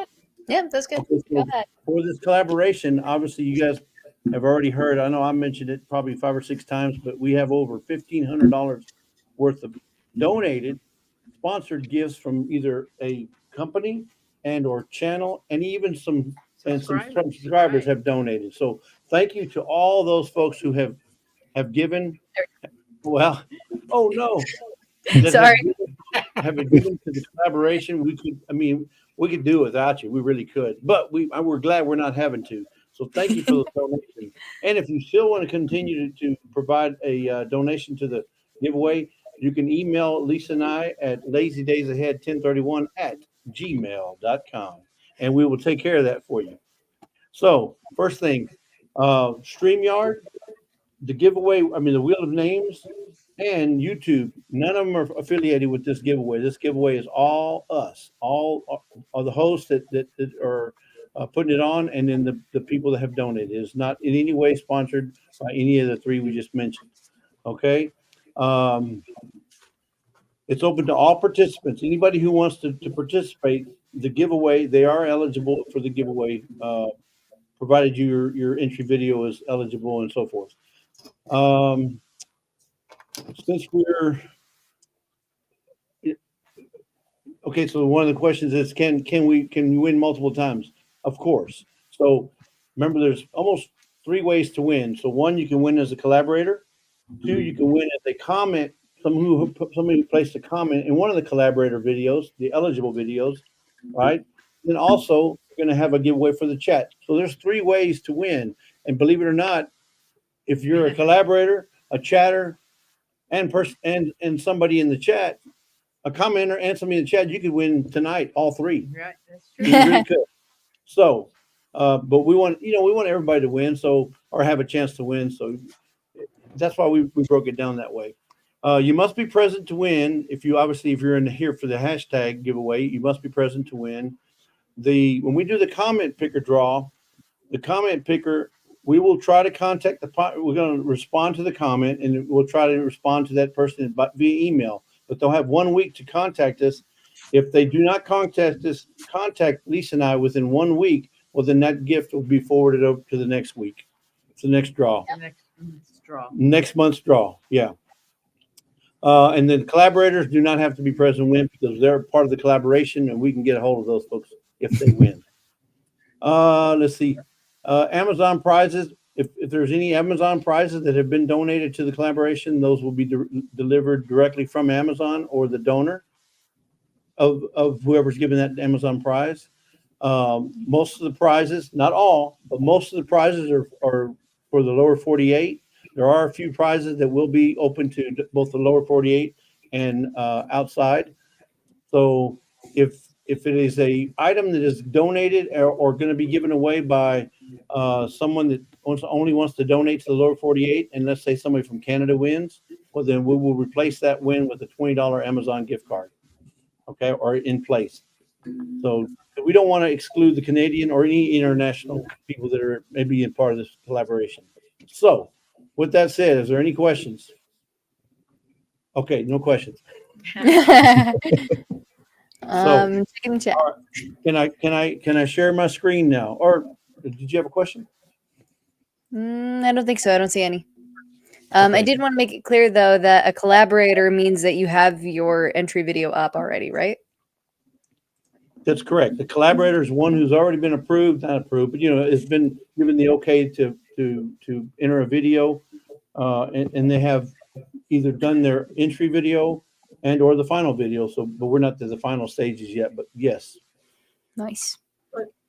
Speaker 3: Yeah, that's good.
Speaker 4: Okay,
Speaker 3: Go ahead.
Speaker 4: for this collaboration, obviously you guys have already heard. I know I mentioned it probably 5 or 6 times, but we have over $1,500 worth of donated, sponsored gifts from either a company and or channel, and even some subscribers have donated. So thank you to all those folks who have given. Well, oh no.
Speaker 3: Sorry.
Speaker 4: Have been given to the collaboration. We could do it without you. We really could, but we're glad we're not having to. So thank you for the donation. And if you still want to continue to provide a donation to the giveaway, you can email Lisa and I at lazydaysahead1031@gmail.com, and we will take care of that for you. So first thing, StreamYard, the giveaway. The Wheel of Names and YouTube, none of them are affiliated with this giveaway. This giveaway is all us, all the hosts that are putting it on, and then the people that have donated. It is not in any way sponsored by any of the three we just mentioned. Okay. It's open to all participants. Anybody who wants to participate, the giveaway, they are eligible for the giveaway, provided your entry video is eligible and so forth. Since we're okay, so one of the questions is, can we win multiple times? Of course. So remember, there's almost 3 ways to win. So 1, you can win as a collaborator. 2, you can win as a comment. Somebody who placed a comment in one of the collaborator videos, the eligible videos, right? Then also you're going to have a giveaway for the chat. So there's 3 ways to win. And believe it or not, if you're a collaborator, a chatter, and somebody in the chat, a commenter and somebody in the chat, you could win tonight, all 3.
Speaker 5: Right, that's true.
Speaker 4: You really could. So, but we want everybody to win, or have a chance to win. So that's why we broke it down that way. You must be present to win. If you're in here for the hashtag giveaway, you must be present to win. When we do the comment picker draw, the comment picker, we will try to contact we're going to respond to the comment, and we'll try to respond to that person via email. But they'll have 1 week to contact us. If they do not contact us, contact Lisa and I within 1 week. Well, then that gift will be forwarded over to the next week. It's the next draw. Next month's draw. Yeah. And then collaborators do not have to be present to win, because they're part of the collaboration, and we can get a hold of those folks if they win. Let's see. Amazon prizes. If there's any Amazon prizes that have been donated to the collaboration, those will be delivered directly from Amazon or the donor of whoever's given that Amazon prize. Most of the prizes, not all, but most of the prizes are for the lower 48. There are a few prizes that will be open to both the lower 48 and outside. So if it is a item that is donated or going to be given away by someone that only wants to donate to the lower 48, and let's say somebody from Canada wins, well, then we will replace that win with a $20 Amazon gift card, okay, or in place. So we don't want to exclude the Canadian or any international people that are maybe in part of this collaboration. So with that said, is there any questions? Okay, no questions.
Speaker 3: Checking the chat.
Speaker 4: Right. Can I share my screen now? Or did you have a question?
Speaker 3: I don't think so. I don't see any. I did want to make it clear, though, that a collaborator means that you have your entry video up already, right?
Speaker 4: That's correct. The collaborator is one who's already been approved, not approved, but has been given the okay to enter a video, and they have either done their entry video and or the final video. So, but we're not to the final stages yet. But yes.
Speaker 3: Nice.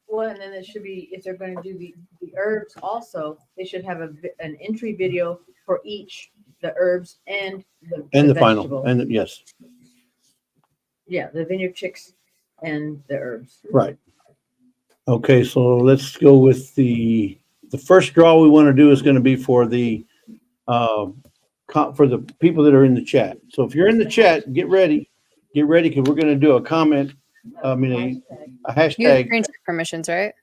Speaker 5: Well, and then it should be, if they're going to do the herbs also, they should have an entry video for each, the herbs and the
Speaker 4: final
Speaker 5: vegetable.
Speaker 4: and yes.
Speaker 5: Yeah, the vineyard chicks and the herbs.
Speaker 4: Right. Okay, so let's go with the first draw we want to do is going to be for the people that are in the chat. So if you're in the chat, get ready because we're going to do a comment. I mean a hashtag.
Speaker 3: You have screen share permissions, right?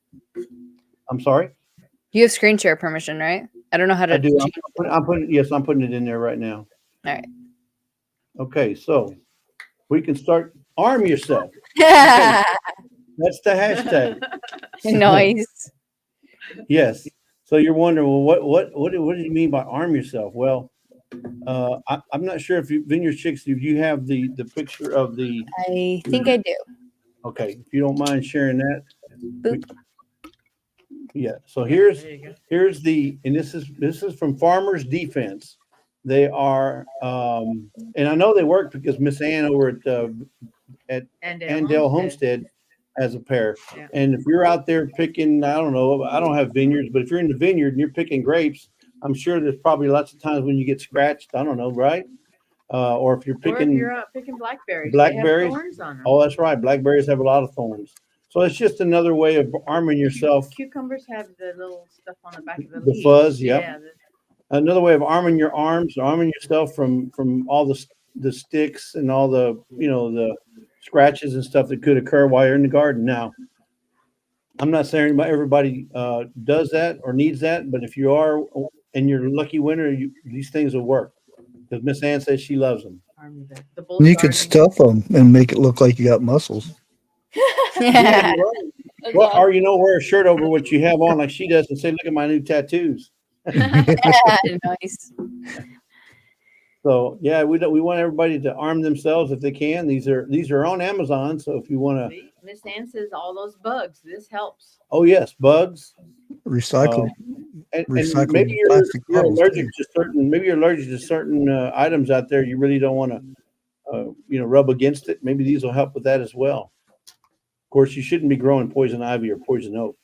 Speaker 4: I'm sorry.
Speaker 3: You have screen share permission, right? I don't know how to.
Speaker 4: I do. I'm putting it in there right now.
Speaker 3: All right.
Speaker 4: Okay, so we can start. Arm yourself. Okay. That's the hashtag.
Speaker 3: Nice.
Speaker 4: Yes. So you're wondering, well, what do you mean by arm yourself? Well, I'm not sure if Vineyard Chicks, if you have the picture of the.
Speaker 3: I think I do.
Speaker 4: Okay, if you don't mind sharing that.
Speaker 3: Boop.
Speaker 4: Yeah. So here's the, and this is from Farmers Defense. They are, and I know they work because Miss Ann over at Andale Homestead has a pair.
Speaker 5: Yeah.
Speaker 4: And if you're out there picking, I don't know, I don't have vineyards, but if you're in the vineyard and you're picking grapes, I'm sure there's probably lots of times when you get scratched. I don't know, right? Or if you're picking,
Speaker 5: if you're out picking blackberries,
Speaker 4: blackberries,
Speaker 5: they have thorns on them.
Speaker 4: Oh, that's right. Blackberries have a lot of thorns. So it's just another way of arming yourself.
Speaker 5: Cucumbers have the little stuff on the back of the
Speaker 4: The
Speaker 5: leaves.
Speaker 4: fuzz, yep.
Speaker 5: Yeah.
Speaker 4: Another way of arming your arms, arming yourself from all the sticks and all the the scratches and stuff that could occur while you're in the garden. Now, I'm not saying everybody does that or needs that, but if you are and you're a lucky winner, these things will work because Miss Ann says she loves them.
Speaker 5: The bull
Speaker 6: You could stuff them and make it look like you got muscles.
Speaker 4: Yeah, you're right. Well, or wear a shirt over what you have on, like she does, and say, "Look at my new tattoos."
Speaker 3: Nice.
Speaker 4: So yeah, we want everybody to arm themselves if they can. These are on Amazon, so if you want to.
Speaker 5: Miss Ann says all those bugs. This helps.
Speaker 4: Oh yes, bugs.
Speaker 6: Recycle.
Speaker 4: And
Speaker 6: Recycled
Speaker 4: maybe
Speaker 6: plastic
Speaker 4: you're
Speaker 6: bottles,
Speaker 4: allergic
Speaker 6: too.
Speaker 4: to certain. Maybe you're allergic to certain items out there. You really don't want to, rub against it. Maybe these will help with that as well. Of course, you shouldn't be growing poison ivy or poison oak.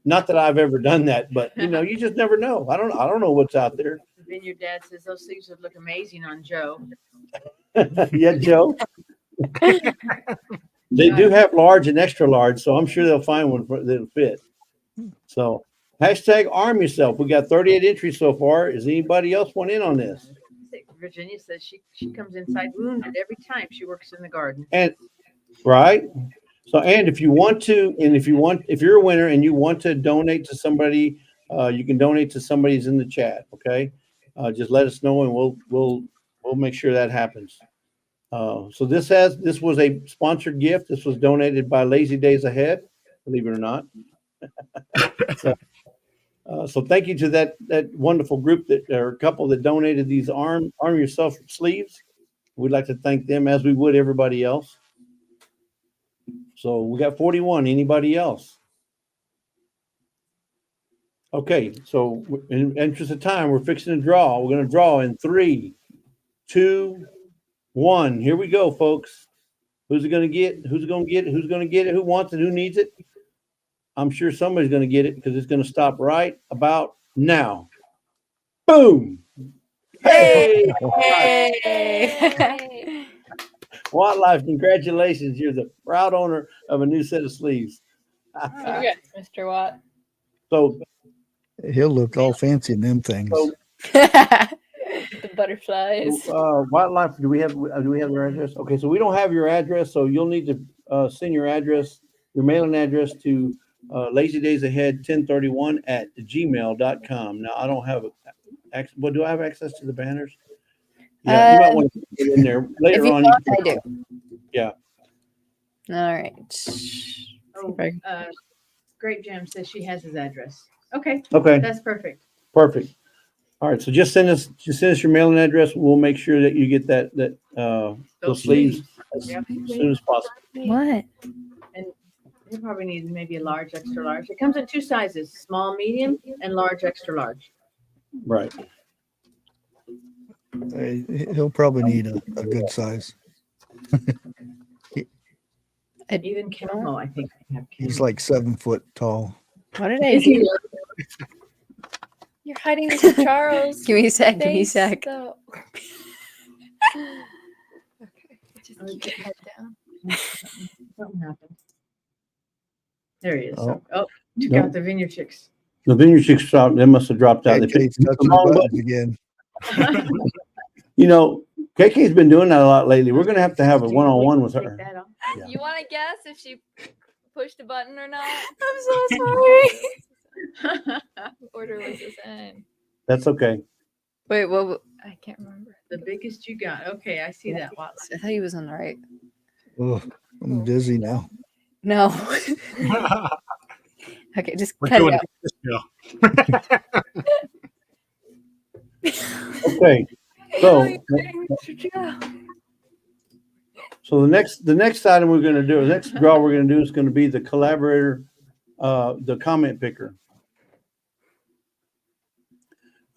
Speaker 4: Not that I've ever done that, but you just never know. I don't know what's out there.
Speaker 5: Then your dad says those things would look amazing on Joe.
Speaker 4: Yeah, Joe. They do have large and extra large, so I'm sure they'll find one that'll fit. So hashtag arm yourself. We got 38 entries so far. Is anybody else want in on this?
Speaker 5: Virginia says she comes inside wounded every time she works in the garden.
Speaker 4: And right. So, and if you're a winner and you want to donate to somebody, you can donate to somebody's in the chat. Okay. Just let us know and we'll make sure that happens. So this was a sponsored gift. This was donated by Lazy Days Ahead, believe it or not. So thank you to that wonderful group or couple that donated these arm yourself sleeves. We'd like to thank them as we would everybody else. So we got 41. Anybody else? Okay, so in interest of time, we're fixing to draw. We're going to draw in 3, 2, 1. Here we go, folks. Who's it going to get? Who's going to get it? Who's going to get it? Who wants it? Who needs it? I'm sure somebody's going to get it because it's going to stop right about now. Boom! Hey! Wildlife, congratulations. You're the proud owner of a new set of sleeves.
Speaker 1: Congrats, Mr. Watt.
Speaker 4: So
Speaker 6: He'll look all fancy in them things.
Speaker 1: The butterflies.
Speaker 4: Wildlife, do we have your address? Okay, so we don't have your address, so you'll need to send your address, your mailing address to lazydaysahead1031@gmail.com. Now I don't have but do I have access to the banners? Yeah, you might want to put it in there later on.
Speaker 3: I do.
Speaker 4: Yeah.
Speaker 3: All right.
Speaker 5: Grape Jam says she has his address. Okay.
Speaker 4: Okay.
Speaker 5: That's perfect.
Speaker 4: Perfect. All right. So just send us your mailing address. We'll make sure that you get those sleeves as soon as possible.
Speaker 3: What?
Speaker 5: And you probably need maybe a large, extra large. It comes in 2 sizes: small, medium, and large, extra large.
Speaker 4: Right.
Speaker 6: He'll probably need a good size.
Speaker 5: Even camo, I think.
Speaker 6: He's like 7 foot tall.
Speaker 3: What did I do?
Speaker 1: You're hiding this from Charles.
Speaker 3: Give me a sec. Give me a sec.
Speaker 1: Okay. Just keep your head down.
Speaker 5: Something happened. There he is.
Speaker 6: Oh.
Speaker 5: Took out the vineyard chicks.
Speaker 4: The vineyard chicks dropped. They must have dropped out.
Speaker 6: KK's touching the buttons again.
Speaker 4: KK's been doing that a lot lately. We're going to have a one-on-one with her.
Speaker 1: Yeah. You want to guess if she pushed a button or not?
Speaker 3: I'm so sorry.
Speaker 1: What order was this in?
Speaker 4: That's okay.
Speaker 3: Wait, what?
Speaker 1: I can't remember.
Speaker 5: The biggest you got. Okay, I see that. Wow.
Speaker 3: I thought he was on the right.
Speaker 6: Oh, I'm dizzy now.
Speaker 3: No. Okay, just
Speaker 2: We're
Speaker 3: cut
Speaker 2: doing
Speaker 3: it out.
Speaker 2: this show.
Speaker 4: Okay. So the next item we're going to do, the next draw we're going to do is going to be the collaborator, the comment picker.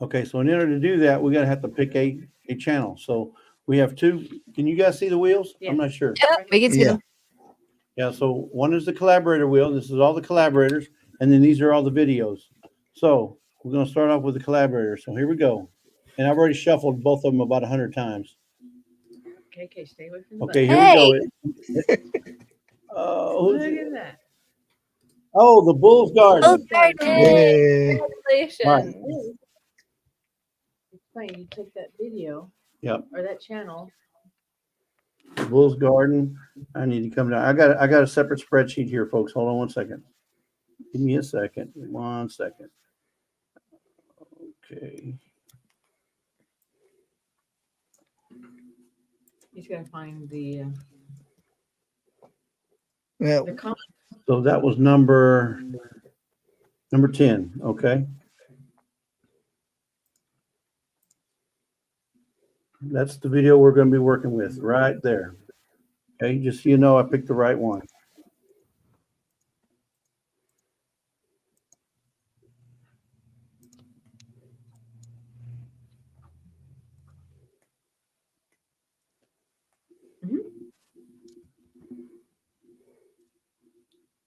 Speaker 4: Okay, so in order to do that, we're going to have to pick a channel. So we have 2. Can you guys see the wheels?
Speaker 5: Yeah.
Speaker 4: I'm not sure.
Speaker 3: Yep, we can see them.
Speaker 4: Yeah, so one is the collaborator wheel. This is all the collaborators, and then these are all the videos. So we're going to start off with the collaborator. So here we go. And I've already shuffled both of them about 100 times.
Speaker 5: KK, stay away from the
Speaker 4: Okay,
Speaker 5: button.
Speaker 4: here we go.
Speaker 5: Look at that.
Speaker 4: Oh, the Bulls Garden.
Speaker 6: Yay.
Speaker 1: Congratulations.
Speaker 4: Right.
Speaker 5: It's funny, you take that video
Speaker 4: Yep.
Speaker 5: or that channel
Speaker 4: Bull's Garden. I need to come down. I got a separate spreadsheet here, folks. Hold on one second. Give me a second. 1 second. Okay.
Speaker 5: He's gonna find the
Speaker 6: Yeah.
Speaker 5: comment.
Speaker 4: So that was number 10. Okay. That's the video we're going to be working with right there. Okay. Just so you know, I picked the right one.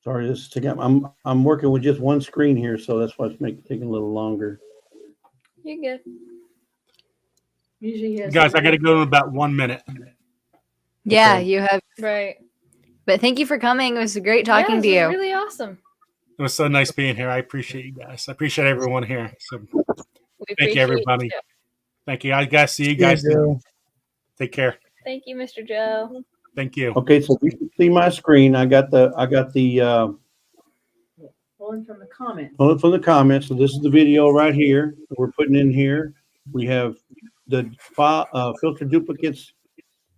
Speaker 4: Sorry, this is taking. I'm working with just one screen here, so that's why it's taking a little longer.
Speaker 1: You're good.
Speaker 5: Usually he has
Speaker 2: Guys, I got to go in about 1 minute.
Speaker 3: Yeah,
Speaker 4: Okay.
Speaker 3: you have.
Speaker 1: Right.
Speaker 3: But thank you for coming. It was great talking to
Speaker 1: this
Speaker 3: you.
Speaker 1: was really awesome.
Speaker 2: It was so nice being here. I appreciate you guys. I appreciate everyone here. So
Speaker 1: We
Speaker 2: thank
Speaker 1: appreciate
Speaker 2: you, everybody.
Speaker 1: you.
Speaker 2: Thank you. I guys see you guys.
Speaker 6: Joe.
Speaker 2: Take care.
Speaker 1: Thank you, Mr. Joe.
Speaker 2: Thank you.
Speaker 4: Okay, so you can see my screen. I got the
Speaker 5: pulling from the comments.
Speaker 4: pulling from the comments. So this is the video right here that we're putting in here. We have the filter duplicates,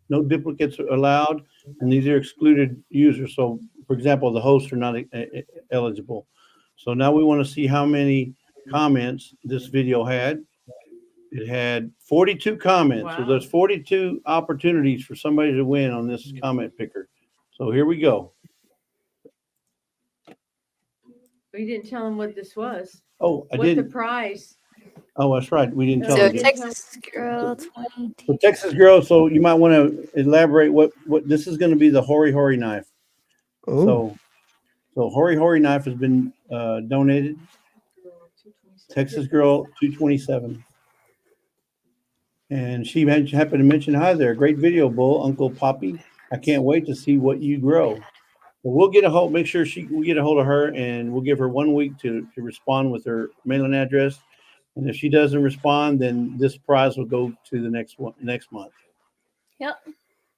Speaker 4: no duplicates allowed, and these are excluded users. So, for example, the hosts are not eligible. So now we want to see how many comments this video had. It had 42 comments.
Speaker 5: Wow.
Speaker 4: So there's 42 opportunities for somebody to win on this comment picker. So here we go.
Speaker 5: We didn't tell him what this was.
Speaker 4: Oh, I
Speaker 5: What the
Speaker 4: didn't.
Speaker 5: prize?
Speaker 4: Oh, that's right. We didn't tell
Speaker 3: So
Speaker 4: them.
Speaker 3: Texas Girl 20.
Speaker 4: So Texas Girl, so you might want to elaborate what this is going to be, the Hori Hori knife.
Speaker 6: Oh,
Speaker 4: So Hori Hori knife has been donated. Texas Girl 227. And she happened to mention, hi there, great video, Bull, Uncle Poppy. I can't wait to see what you grow. But we'll get a hold, make sure we get a hold of her, and we'll give her 1 week to respond with her mailing address. And if she doesn't respond, then this prize will go to the next month.
Speaker 1: Yep.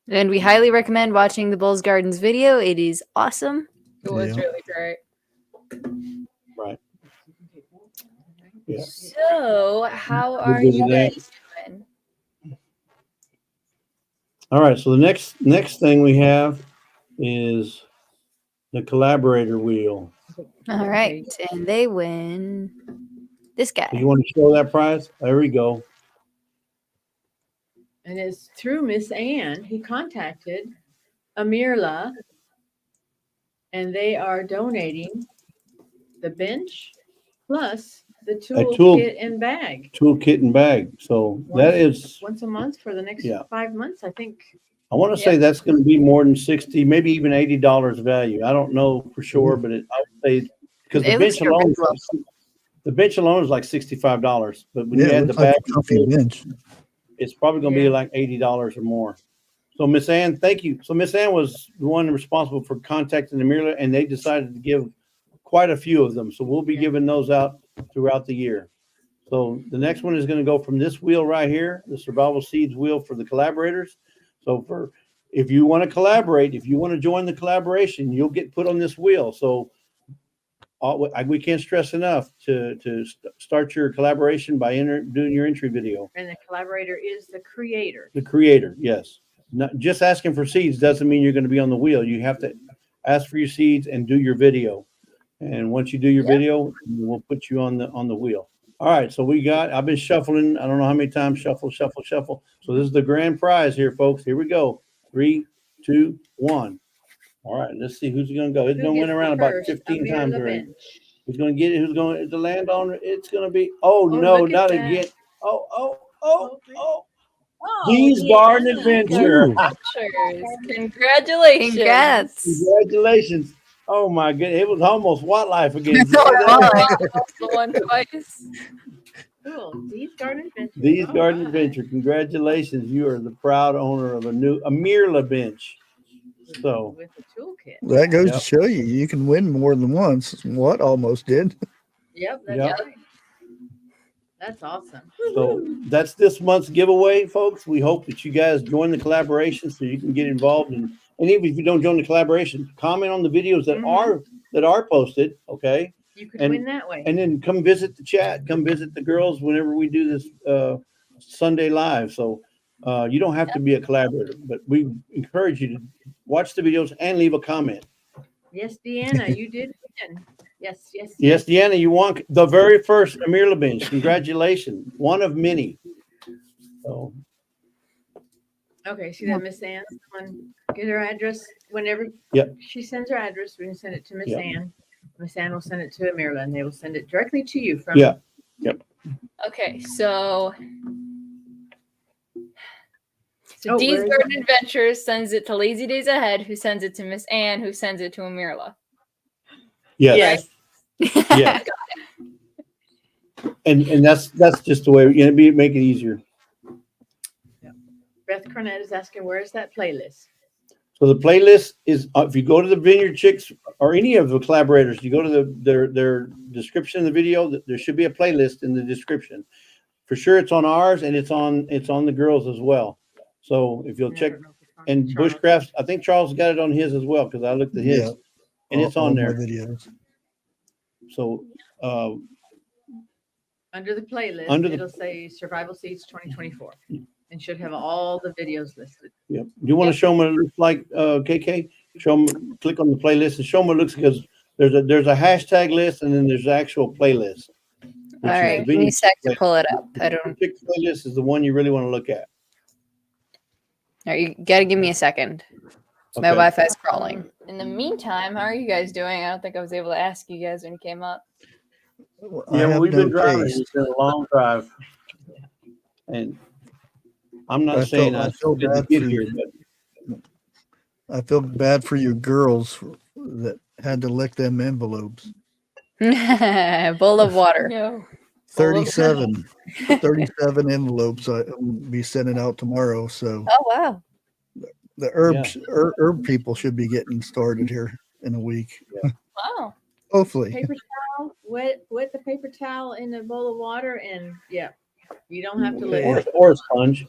Speaker 3: And we highly recommend watching the Bulls Gardens video. It is awesome.
Speaker 1: It was
Speaker 6: Yeah.
Speaker 1: really great.
Speaker 4: Right. Yeah.
Speaker 1: So, how are
Speaker 4: busy
Speaker 1: you
Speaker 4: day.
Speaker 1: guys doing?
Speaker 4: All right. So the next thing we have is the collaborator wheel.
Speaker 3: All right. And they win this guy.
Speaker 4: You want to show that prize? There we go.
Speaker 5: And it's through Miss Ann. He contacted Amirla, and they are donating the bench plus the toolkit and bag
Speaker 4: Toolkit and bag. So that is,
Speaker 5: once a month for the next 5 months, I think.
Speaker 4: I want to say that's going to be more than 60, maybe even $80 value. I don't know for sure, but I would say because the
Speaker 3: It
Speaker 4: bench
Speaker 3: looks
Speaker 4: alone, the bench alone is like $65. But when you
Speaker 6: yeah,
Speaker 4: add
Speaker 6: it
Speaker 4: the
Speaker 6: looks like
Speaker 4: bag,
Speaker 6: a comfy bench.
Speaker 4: it's probably going to be like $80 or more. So Miss Ann, thank you. So Miss Ann was the one responsible for contacting Amirla, and they decided to give quite a few of them. So we'll be giving those out throughout the year. So the next one is going to go from this wheel right here, the Survival Seeds wheel for the collaborators. So if you want to collaborate, if you want to join the collaboration, you'll get put on this wheel. So we can't stress enough to start your collaboration by doing your entry video.
Speaker 5: And the collaborator is the creator.
Speaker 4: The creator, yes. Not just asking for seeds doesn't mean you're going to be on the wheel. You have to ask for your seeds and do your video. And once you do your video, we'll put you on the wheel. All right, so I've been shuffling. I don't know how many times, shuffle. So this is the grand prize here, folks. Here we go. 3, 2, 1. All right, let's see who's going to go. It's going to win around about 15 times already. Who's going to get it? Who's going to land on it? It's going to be, no, not again. Oh. These Garden Adventure.
Speaker 1: Congratulations.
Speaker 3: Congrats.
Speaker 4: Congratulations. Oh my goodness. It was almost what life again.
Speaker 1: The one twice.
Speaker 5: Cool. These Garden Adventure.
Speaker 4: These Garden Adventure. Congratulations. You are the proud owner of a new Amirla bench. So
Speaker 5: with the toolkit.
Speaker 6: That goes to show you can win more than once. What almost did.
Speaker 5: Yep, that's
Speaker 4: Yep.
Speaker 5: right. That's awesome.
Speaker 4: So that's this month's giveaway, folks. We hope that you guys join the collaboration so you can get involved. And even if you don't join the collaboration, comment on the videos that are posted. Okay.
Speaker 5: You could win that way.
Speaker 4: And then come visit the chat. Come visit the girls whenever we do this Sunday live. So you don't have to be a collaborator, but we encourage you to watch the videos and leave a comment.
Speaker 5: Yes, Deanna, you did win. Yes.
Speaker 4: Yes, Deanna, you won the very first Amirla bench. Congratulations. One of many. So
Speaker 5: Okay, see that Miss Ann? Someone get her address whenever she sends her address, we can send it to Miss Ann. Miss Ann will send it to Amirla and they will send it directly to you from
Speaker 1: Okay, so Dee's
Speaker 5: where is
Speaker 1: Garden Adventures sends it to Lazy Days Ahead, who sends it to Miss Ann, who sends it to Amirla.
Speaker 4: yes. Yeah. And that's just the way make it easier.
Speaker 5: Beth Cornett is asking, where is that playlist?
Speaker 4: So the playlist is if you go to the Vineyard Chicks or any of the collaborators, you go to their description of the video. There should be a playlist in the description. For sure, it's on ours and it's on the girls as well. So if you'll check and Bushcrafts, I think Charles got it on his as well because I looked at his and it's on there.
Speaker 6: Videos.
Speaker 4: So
Speaker 5: under the playlist, it'll say Survival Seeds 2024 and should have all the videos listed.
Speaker 4: Yeah. Do you want to show them what it looks like, KK? Show them, click on the playlist and show them what it looks because there's a hashtag list and then there's the actual playlist.
Speaker 3: All right, give me a sec to pull it up. I don't.
Speaker 4: The playlist is the one you really want to look at.
Speaker 3: All right, you got to give me a second. My Wi-Fi is crawling.
Speaker 1: In the meantime, how are you guys doing? I don't think I was able to ask you guys when you came up.
Speaker 4: Yeah, we've been driving. It's been a long drive. And I'm not saying I feel bad to get here, but
Speaker 6: I feel bad for you girls that had to lick them envelopes.
Speaker 3: Bowl of water.
Speaker 1: No.
Speaker 6: 37 envelopes I'll be sending out tomorrow. So
Speaker 3: Oh wow.
Speaker 6: the herb people should be getting started here in a week.
Speaker 1: Wow.
Speaker 6: Hopefully.
Speaker 5: Paper towel, wet the paper towel in a bowl of water and you don't have to lick it.
Speaker 4: Or sponge.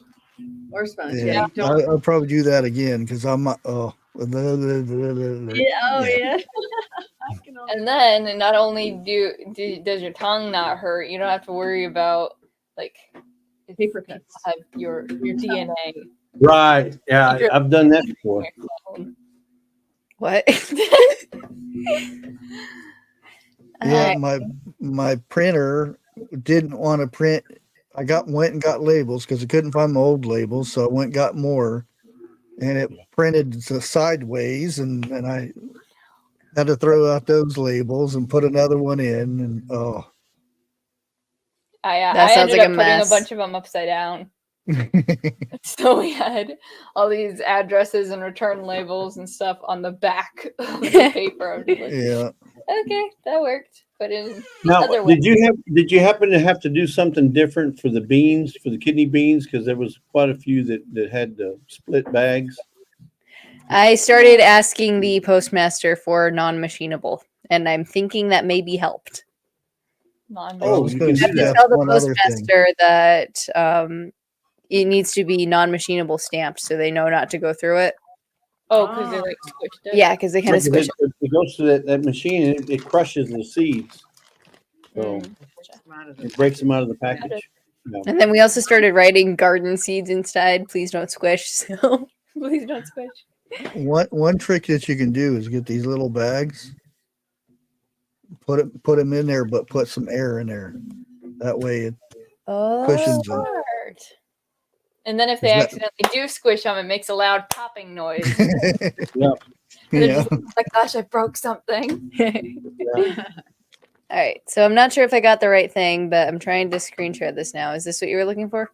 Speaker 5: Or sponge.
Speaker 6: Yeah, I'll probably do that again because I'm
Speaker 5: Yeah.
Speaker 1: And then not only does your tongue not hurt, you don't have to worry about like
Speaker 5: paper cuts.
Speaker 1: Have your DNA.
Speaker 4: Right. Yeah, I've done that before.
Speaker 3: What?
Speaker 6: Yeah, my printer didn't want to print. I went and got labels because I couldn't find my old labels, so I went and got more, and it printed sideways, and I had to throw out those labels and put another one in, and
Speaker 1: I
Speaker 3: sounds
Speaker 1: ended
Speaker 3: like
Speaker 1: up
Speaker 3: a
Speaker 1: putting
Speaker 3: mess.
Speaker 1: a bunch of them upside down. So we had all these addresses and return labels and stuff on the back of the paper. I'm just like,
Speaker 6: yeah.
Speaker 1: Okay, that worked. But in
Speaker 4: Now,
Speaker 1: other ways,
Speaker 4: did you happen to have to do something different for the beans, for the kidney beans? Because there was quite a few that had the split bags.
Speaker 3: I started asking the postmaster for non-machinable, and I'm thinking that maybe helped.
Speaker 4: Oh, you can
Speaker 3: I
Speaker 4: do
Speaker 3: have to
Speaker 4: that.
Speaker 3: tell the
Speaker 6: One other thing.
Speaker 3: postmaster that it needs to be non-machinable stamped, so they know not to go through it.
Speaker 1: because they like switched it.
Speaker 3: Yeah, because they kind of squish it.
Speaker 4: It goes to that machine and it crushes the seeds. So it breaks them out of the package. No.
Speaker 3: And then we also started writing garden seeds inside. Please don't squish. So please don't squish.
Speaker 6: One trick that you can do is get these little bags, put them in there, but put some air in there. That way it cushions them.
Speaker 1: Smart. And then if they accidentally do squish them, it makes a loud popping noise.
Speaker 4: Yeah.
Speaker 1: They're
Speaker 6: Yeah.
Speaker 1: just like, gosh, I broke something.
Speaker 3: All right. So I'm not sure if I got the right thing, but I'm trying to screen share this now. Is this what you were looking for?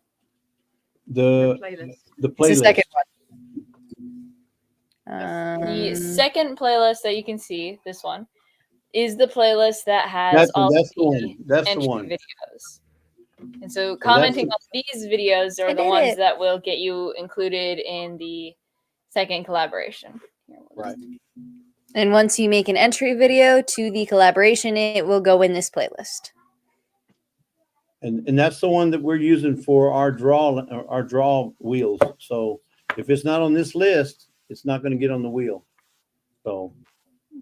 Speaker 4: The
Speaker 5: playlist.
Speaker 3: It's
Speaker 4: playlist.
Speaker 3: the second one.
Speaker 1: The second playlist that you can see, this one, is the playlist that has all
Speaker 4: That's the
Speaker 1: the
Speaker 4: one. That's the
Speaker 1: entry
Speaker 4: one.
Speaker 1: videos. And so commenting on these videos are the ones that will get you included in the second collaboration.
Speaker 4: Right.
Speaker 3: And once you make an entry video to the collaboration, it will go in this playlist.
Speaker 4: And that's the one that we're using for our draw wheels. So if it's not on this list, it's not going to get on the wheel. So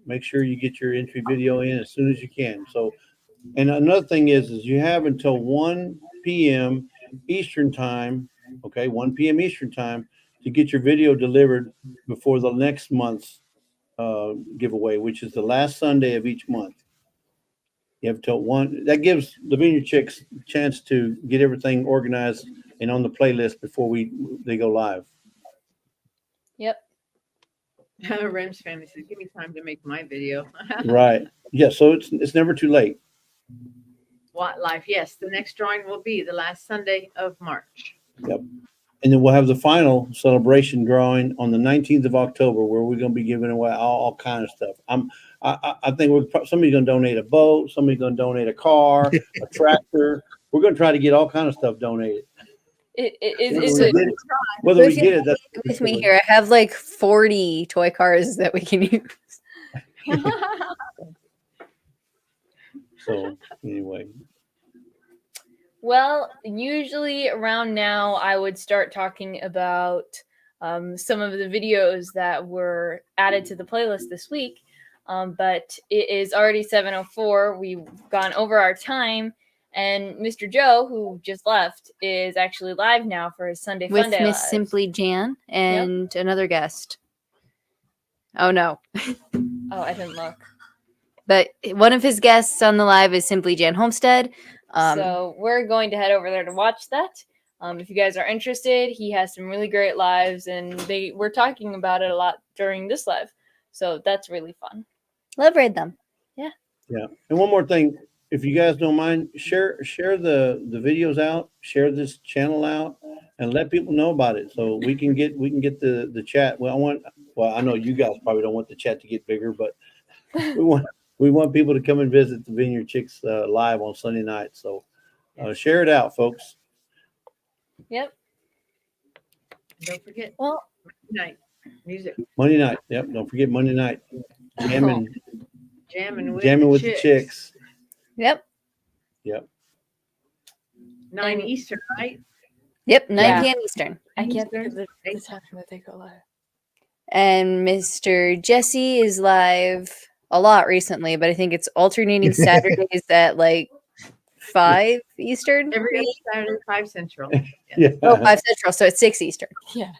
Speaker 4: make sure you get your entry video in as soon as you can. So, and another thing is you have until 1 p.m. Eastern time, okay, 1 p.m. Eastern time to get your video delivered before the next month's giveaway, which is the last Sunday of each month. You have till 1. That gives the Vineyard Chicks a chance to get everything organized and on the playlist before they go live.
Speaker 1: Yep.
Speaker 5: Rem's family says, "Give me time to make my video."
Speaker 4: Right. Yeah. So it's never too late.
Speaker 5: What life? Yes, the next drawing will be the last Sunday of March.
Speaker 4: Yep. And then we'll have the final celebration drawing on the 19th of October, where we're going to be giving away all kinds of stuff. I think somebody's going to donate a boat, somebody's going to donate a car, a tractor. We're going to try to get all kinds of stuff donated. Whether we get it, that's
Speaker 3: with me here. I have like 40 toy cars that we can use.
Speaker 4: So anyway.
Speaker 1: Well, usually around now, I would start talking about some of the videos that were added to the playlist this week. But it is already 7:04. We've gone over our time. And Mr. Joe, who just left, is actually live now for his Sunday
Speaker 3: with
Speaker 1: Funday
Speaker 3: Miss
Speaker 1: Live.
Speaker 3: Simply Jan and another guest. Oh, no.
Speaker 1: Oh, I didn't look.
Speaker 3: But one of his guests on the live is Simply Jan Homestead.
Speaker 1: So we're going to head over there to watch that. If you guys are interested, he has some really great lives, and we're talking about it a lot during this live. So that's really fun.
Speaker 3: Love read them.
Speaker 1: Yeah.
Speaker 4: Yeah. And one more thing, if you guys don't mind, share the videos out, share this channel out, and let people know about it so we can get the chat. Well, I know you guys probably don't want the chat to get bigger, but we want people to come and visit the Vineyard Chicks live on Sunday night. So share it out, folks.
Speaker 1: Yep.
Speaker 5: Don't forget.
Speaker 1: Well,
Speaker 5: Night music.
Speaker 4: Monday night. Yep. Don't forget Monday night. Jamming with the chicks.
Speaker 3: Yep.
Speaker 4: Yep.
Speaker 5: 9 Eastern, right?
Speaker 3: Yep. 9
Speaker 1: Yeah.
Speaker 3: p.m. Eastern.
Speaker 1: I can't think of the time that they go live.
Speaker 3: And Mr. Jesse is live a lot recently, but I think it's alternating Saturdays at like 5 Eastern.
Speaker 5: Every other Saturday, 5 Central.
Speaker 4: Yeah.
Speaker 3: Oh, 5 Central, so it's 6 Eastern.
Speaker 1: Yeah.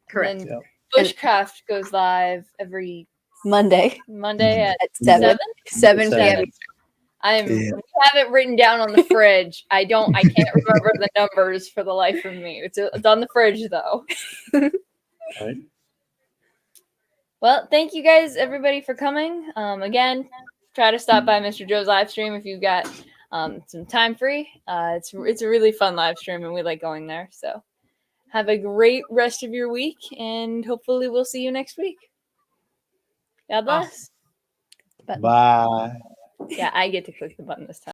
Speaker 5: Correct.
Speaker 1: And
Speaker 4: Yep.
Speaker 1: Bushcraft goes live every
Speaker 3: Monday
Speaker 1: Monday at
Speaker 3: 7
Speaker 4: 7.
Speaker 3: p.m.
Speaker 1: We have it written down on the fridge. I can't remember the numbers for the life of me. It's on the fridge though.
Speaker 4: Right.
Speaker 1: Well, thank you guys, everybody, for coming. Again, try to stop by Mr. Joe's live stream if you've got some time free. It's a really fun live stream, and we like going there. So have a great rest of your week, and hopefully we'll see you next week. God bless.
Speaker 4: Bye.
Speaker 1: Yeah, I get to click the button this time.